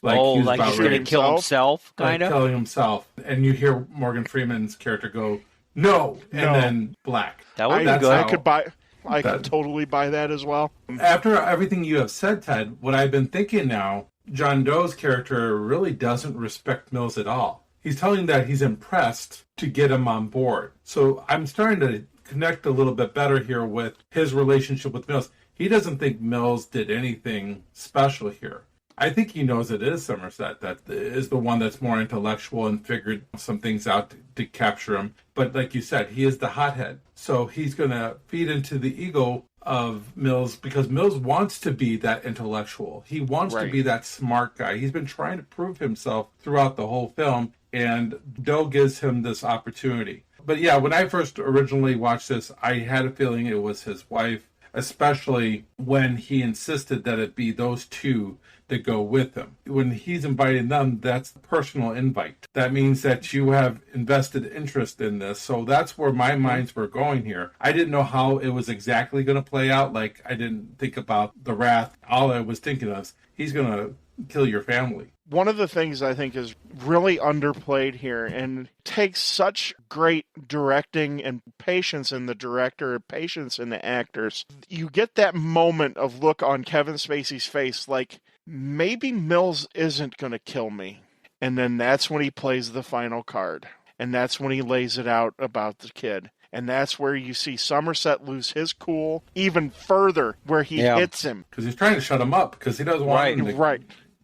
Like he's going to kill himself, kind of? Killing himself. And you hear Morgan Freeman's character go, no, and then black. That would be good. I could totally buy that as well. After everything you have said, Ted, what I've been thinking now, John Doe's character really doesn't respect Mills at all. He's telling that he's impressed to get him on board. So I'm starting to connect a little bit better here with his relationship with Mills. He doesn't think Mills did anything special here. I think he knows it is Somerset that is the one that's more intellectual and figured some things out to capture him. But like you said, he is the hothead. So he's going to feed into the ego of Mills because Mills wants to be that intellectual. He wants to be that smart guy. He's been trying to prove himself throughout the whole film. and Doe gives him this opportunity. But yeah, when I first originally watched this, I had a feeling it was his wife, especially when he insisted that it be those two that go with him. When he's inviting them, that's a personal invite. That means that you have invested interest in this. So that's where my minds were going here. I didn't know how it was exactly going to play out. Like, I didn't think about the wrath. All I was thinking of is, he's going to kill your family. One of the things I think is really underplayed here and takes such great directing and patience in the director, patience in the actors. You get that moment of look on Kevin Spacey's face like, maybe Mills isn't going to kill me. And then that's when he plays the final card. And that's when he lays it out about the kid. And that's where you see Somerset lose his cool even further, where he hits him. Because he's trying to shut him up, because he doesn't want him to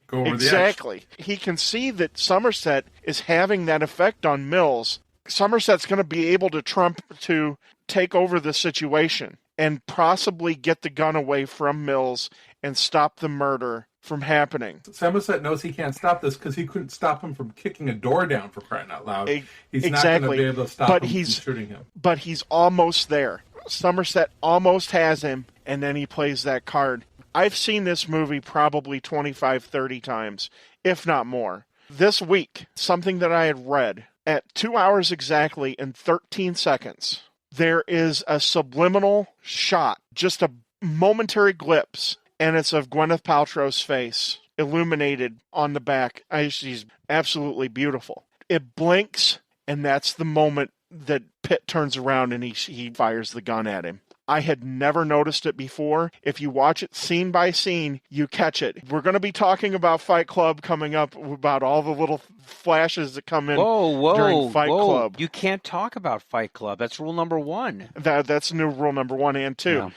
go over exactly. the edge. He can see that Somerset is having that effect on Mills. Somerset's going to be able to take over the situation and possibly get the gun away from Mills and stop the murder from happening. Somerset knows he can't stop this because he couldn't stop him from kicking a door down, for crying out loud. He's not going to be able to stop him from shooting him. But he's almost there. Somerset almost has him, and then he plays that card. I've seen this movie probably 25, 30 times, if not more. This week, something that I had read, at 2 hours exactly and 13 seconds, there is a subliminal shot, just a momentary glimpse, and it's of Gwyneth Paltrow's face illuminated on the back. She's absolutely beautiful. It blinks, and that's the moment that Pitt turns around and he fires the gun at him. I had never noticed it before. If you watch it scene by scene, you catch it. We're going to be talking about Fight Club coming up, about all the little flashes that come in during Fight Club. You can't talk about Fight Club. That's rule number 1. That's new rule number 1 and 2. Yeah.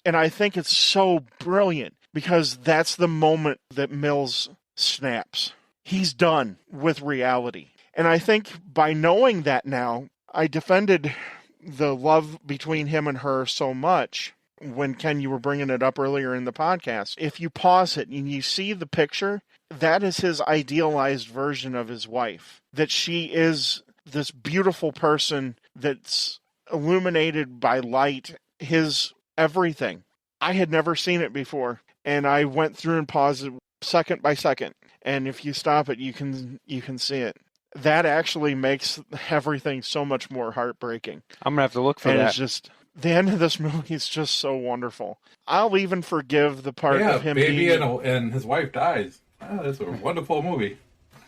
And I think it's so brilliant because that's the moment that Mills snaps. He's done with reality. And I think by knowing that now, I defended the love between him and her so much when, Ken, you were bringing it up earlier in the podcast. If you pause it and you see the picture, that is his idealized version of his wife. That she is this beautiful person that's illuminated by light, his everything. I had never seen it before, and I went through and paused it second by second. And if you stop it, you can see it. That actually makes everything so much more heartbreaking. I'm going to have to look for and that. It's just, the end of this movie is just so wonderful. I'll even forgive the part of him being... and his wife dies. Oh, that's a wonderful movie.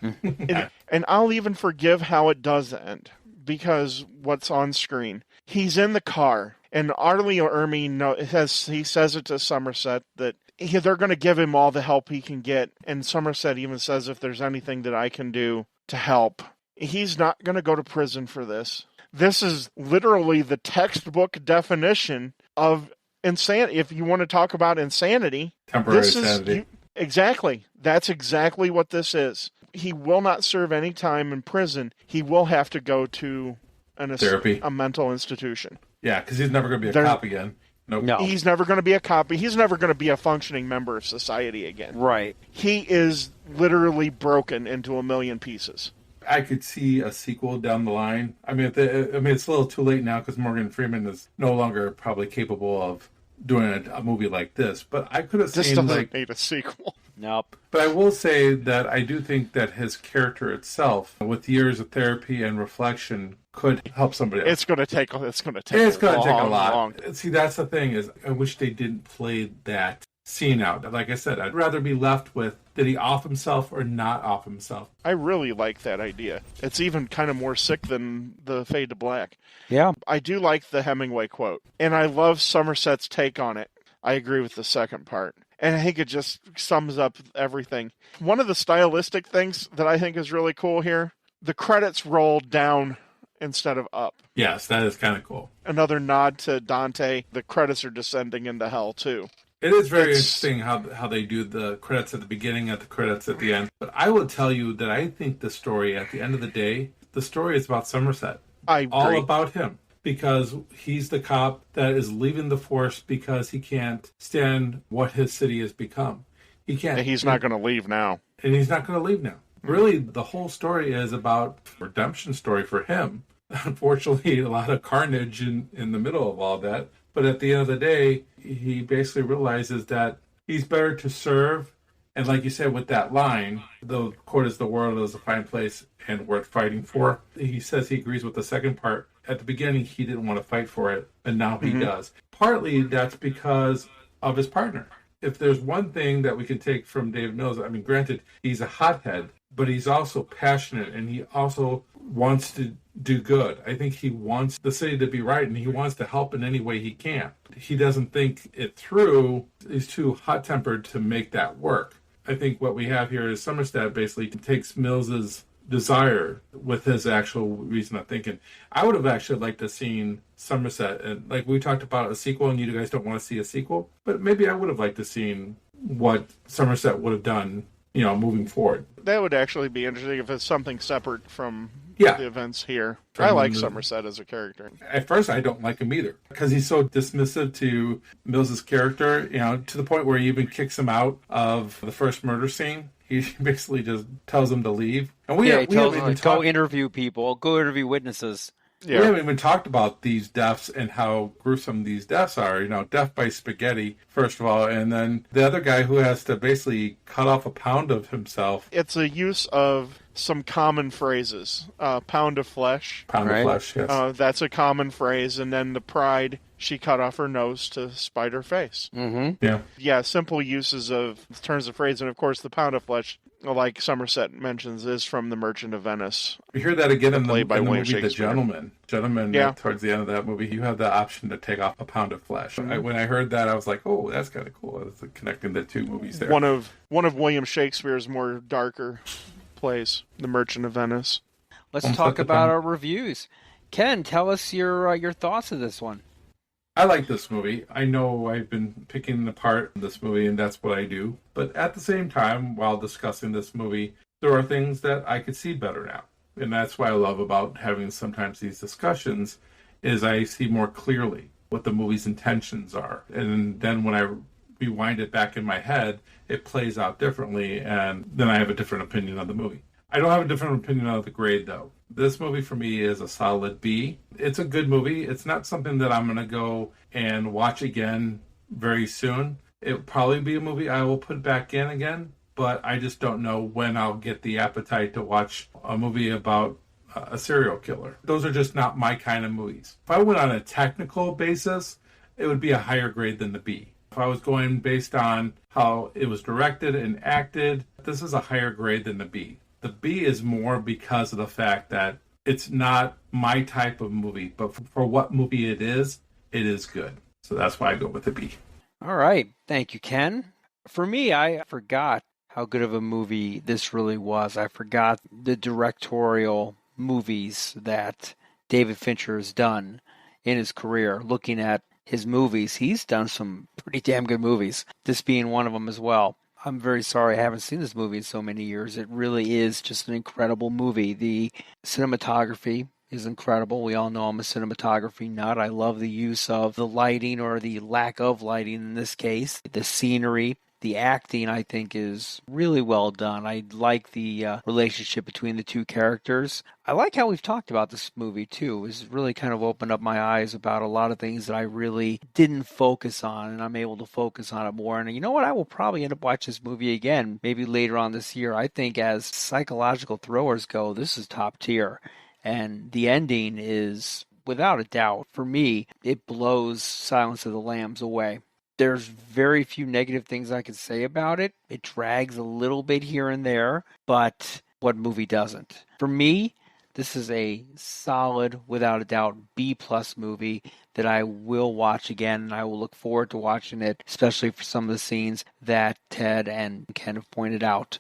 and I'll even forgive how it does end, because what's on screen. He's in the car, and Arlie Ermey he says it to Somerset that they're going to give him all the help he can get, and Somerset even says, if there's anything that I can do to help. He's not going to go to prison for this. This is literally the textbook definition of insanity. If you want to talk about insanity, temporary insanity. Exactly. That's exactly what this is. He will not serve any time in prison. He will have to go to therapy, a mental institution. Yeah, because he's never going to be a cop again. Nope. No. He's never going to be a cop. He's never going to be a functioning member of society again. Right. He is literally broken into a million pieces. I could see a sequel down the line. I mean, it's a little too late now because Morgan Freeman is no longer probably capable of doing a movie like this. But I could have seen this doesn't need a sequel. Nope. But I will say that I do think that his character itself, with years of therapy and reflection, could help somebody else. It's going to take a lot. See, that's the thing is, I wish they didn't play that scene out. Like I said, I'd rather be left with, did he off himself or not off himself? I really like that idea. It's even kind of more sick than the Fade to Black. Yeah. I do like the Hemingway quote, and I love Somerset's take on it. I agree with the second part. And I think it just sums up everything. One of the stylistic things that I think is really cool here, the credits roll down instead of up. Yes, that is kind of cool. Another nod to Dante. The credits are descending into hell, too. It is very interesting how they do the credits at the beginning and the credits at the end. But I will tell you that I think the story, at the end of the day, the story is about Somerset. I agree. All about him. Because he's the cop that is leaving the force because he can't stand what his city has become. He can't. And he's not going to leave now. And he's not going to leave now. Really, the whole story is about redemption story for him. Unfortunately, a lot of carnage in the middle of all that. But at the end of the day, he basically realizes that he's better to serve. And like you said, with that line, the court is the world is a fine place and worth fighting for. He says he agrees with the second part. At the beginning, he didn't want to fight for it, and now he does. Partly that's because of his partner. If there's one thing that we can take from David Mills, I mean, granted, he's a hothead, but he's also passionate and he also wants to do good. I think he wants the city to be right and he wants to help in any way he can. He doesn't think it through. He's too hot-tempered to make that work. I think what we have here is Somerset basically takes Mills's desire with his actual reason of thinking. I would have actually liked to have seen Somerset, and like we talked about a sequel, and you guys don't want to see a sequel, but maybe I would have liked to have seen what Somerset would have done, moving forward. That would actually be interesting if it's something separate from Yeah. the events here. I like Somerset as a character. At first, I don't like him either because he's so dismissive to Mills's character, to the point where he even kicks him out of the first murder scene. He basically just tells him to leave. And he tells him to go interview people, go interview witnesses. Yeah. We haven't even talked about these deaths and how gruesome these deaths are. Death by spaghetti, first of all, and then the other guy who has to basically cut off a pound of himself. It's a use of some common phrases. Pound of flesh. Pound of flesh, yes. That's a common phrase. And then the pride, she cut off her nose to spite her face. Mm-hmm. Yeah. Yeah, simple uses of turns of phrase. And, of course, the pound of flesh, like Somerset mentions, is from The Merchant of Venice. We hear that again in the William movie The Shakespeare. Gentleman, Yeah. Towards the end of that movie, you have the option to take off a pound of flesh. When I heard that, I was like, oh, that's kind of cool. It's connecting the two movies there. One of William Shakespeare's more darker plays, The Merchant of Venice. Let's talk about our reviews. Ken, tell us your thoughts of this one. I like this movie. I know I've been picking apart this movie, and that's what I do. But at the same time, while discussing this movie, there are things that I could see better now. And that's what I love about having sometimes these discussions, is I see more clearly what the movie's intentions are. And then when I rewind it back in my head, it plays out differently, and then I have a different opinion of the movie. I don't have a different opinion of the grade, though. This movie for me is a solid B. It's a good movie. It's not something that I'm going to go and watch again very soon. It'll probably be a movie I will put back in again, but I just don't know when I'll get the appetite to watch a movie about a serial killer. Those are just not my kind of movies. If I went on a technical basis, it would be a higher grade than the B. If I was going based on how it was directed and acted, this is a higher grade than the B. The B is more because of the fact that it's not my type of movie, but for what movie it is good. So that's why I go with the B. All right. Thank you, Ken. For me, I forgot how good of a movie this really was. I forgot the directorial movies that David Fincher has done in his career. Looking at his movies, he's done some pretty damn good movies, this being one of them as well. I'm very sorry I haven't seen this movie in so many years. It really is just an incredible movie. The cinematography is incredible. We all know I'm a cinematography nut. I love the use of the lighting, or the lack of lighting in this case. The scenery, the acting, I think, is really well done. I like the relationship between the two characters. I like how we've talked about this movie, too. It's really kind of opened up my eyes about a lot of things that I really didn't focus on, and I'm able to focus on it more. And you know what? I will probably end up watching this movie again, maybe later on this year. I think as psychological thrillers go, this is top tier. And the ending is, without a doubt, for me, it blows Silence of the Lambs away. There's very few negative things I could say about it. It drags a little bit here and there, but what movie doesn't? For me, this is a solid, without a doubt, B-plus movie that I will watch again, and I will look forward to watching it, especially for some of the scenes that Ted and Ken have pointed out.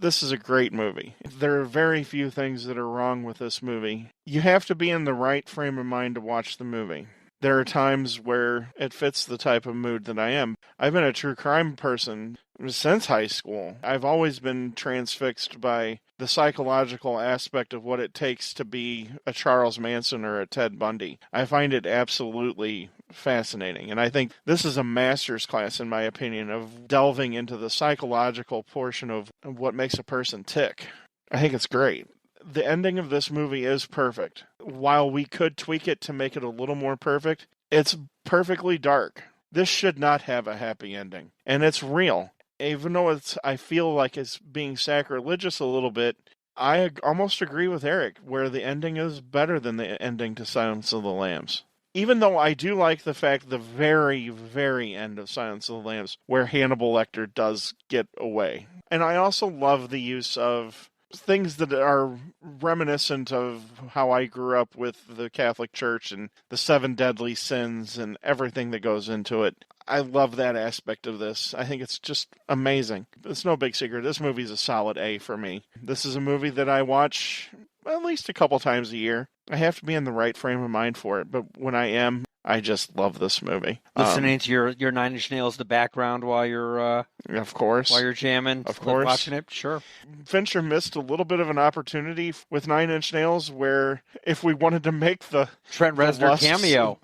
This is a great movie. There are very few things that are wrong with this movie. You have to be in the right frame of mind to watch the movie. There are times where it fits the type of mood that I am. I've been a true crime person since high school. I've always been transfixed by the psychological aspect of what it takes to be a Charles Manson or a Ted Bundy. I find it absolutely fascinating. And I think this is a master's class, in my opinion, of delving into the psychological portion of what makes a person tick. I think it's great. The ending of this movie is perfect. While we could tweak it to make it a little more perfect, it's perfectly dark. This should not have a happy ending. And it's real. Even though I feel like it's being sacrilegious a little bit, I almost agree with Eric, where the ending is better than the ending to Silence of the Lambs. Even though I do like the fact the very, very end of Silence of the Lambs, where Hannibal Lecter does get away. And I also love the use of things that are reminiscent of how I grew up with the Catholic Church and the 7 deadly sins and everything that goes into it. I love that aspect of this. I think it's just amazing. It's no big secret. This movie's a solid A for me. This is a movie that I watch at least a couple times a year. I have to be in the right frame of mind for it, but when I am, I just love this movie. Listening to your Nine Inch Nails in the background while you're of course, while you're jamming, of course, watching it. Sure. Fincher missed a little bit of an opportunity with Nine Inch Nails, where if we wanted to make the Trent Reznor cameo,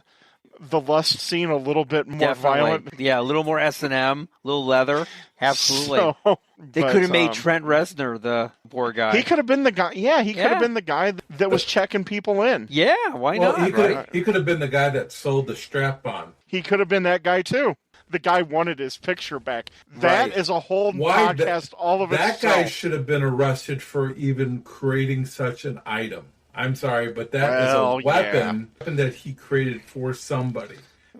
the lust scene a little bit more definitely violent, yeah, a little more S&M, a little leather, absolutely. They But, could have made Trent Reznor the poor guy. He could have been the guy. Yeah, he could have been the guy that was checking people in. Yeah, why Well, not? he could have been the guy that sold the strap-on. He could have been that guy too. The guy wanted his picture back. That Right. is a whole podcast all of That itself. guy should have been arrested for even creating such an item. I'm sorry, but that is a weapon that he created for somebody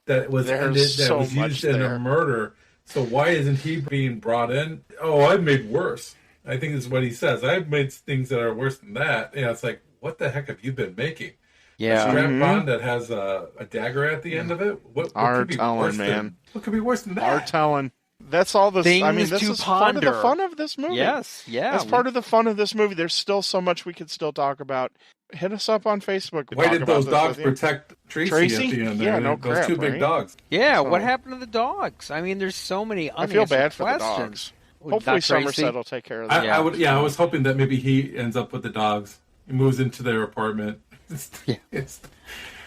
that was used in a murder. So why isn't he being brought in? Oh, I've made worse. I think this is what he says. I've made things that are worse than that. Yeah, it's like, what the heck have you been making? Yeah, a strap-on that has a dagger at the end of it. What could be worse than, what could be worse than that? Our telling. That's all this. I mean, this to is part of ponder. the fun of this movie. Yes, yeah. That's part of the fun of this movie. There's still so much we could still talk about. Hit us up on Facebook. Why did those dogs protect Tracy at the end? Yeah, no those crap, two big right? dogs. Yeah, So- what happened to the dogs? I mean, there's so many I unanswered feel bad for the questions. dogs. Hopefully, Not Tracy. Somerset will take care of that. I was hoping that maybe he ends up with the dogs. He moves into their apartment.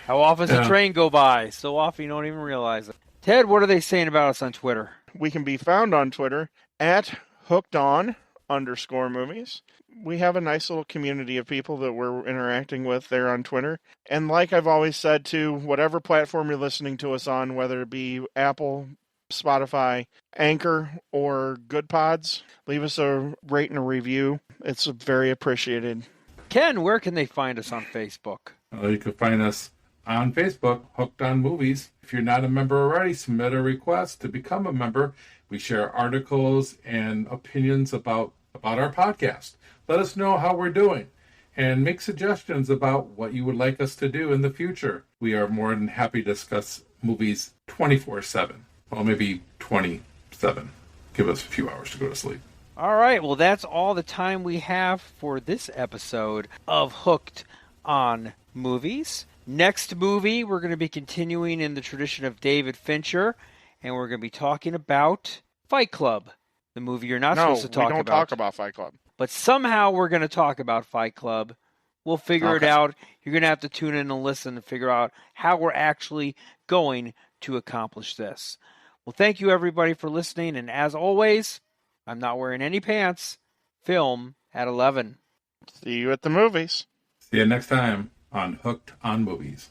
How often does a train go by? So often you don't even realize it. Ted, what are they saying about us on Twitter? We can be found on Twitter at hookedon_movies. We have a nice little community of people that we're interacting with there on Twitter. And like I've always said, to whatever platform you're listening to us on, whether it be Apple, Spotify, Anchor, or Good Pods, leave us a rate and a review. It's very appreciated. Ken, where can they find us on Facebook? You can find us on Facebook, Hooked on Movies. If you're not a member already, submit a request to become a member. We share articles and opinions about our podcast. Let us know how we're doing and make suggestions about what you would like us to do in the future. We are more than happy to discuss movies 24/7. Well, maybe 27. Give us a few hours to go to sleep. All right, well, that's all the time we have for this episode of Hooked on Movies. Next movie, we're going to be continuing in the tradition of David Fincher, and we're going to be talking about Fight Club, the movie you're not supposed to talk about. No, we don't talk about Fight Club. But somehow we're going to talk about Fight Club. We'll figure it out. You're going to have to tune in and listen to figure out how we're actually going to accomplish this. Well, thank you, everybody, for listening. And as always, I'm not wearing any pants. Film at 11. See you at the movies. See you next time on Hooked on Movies.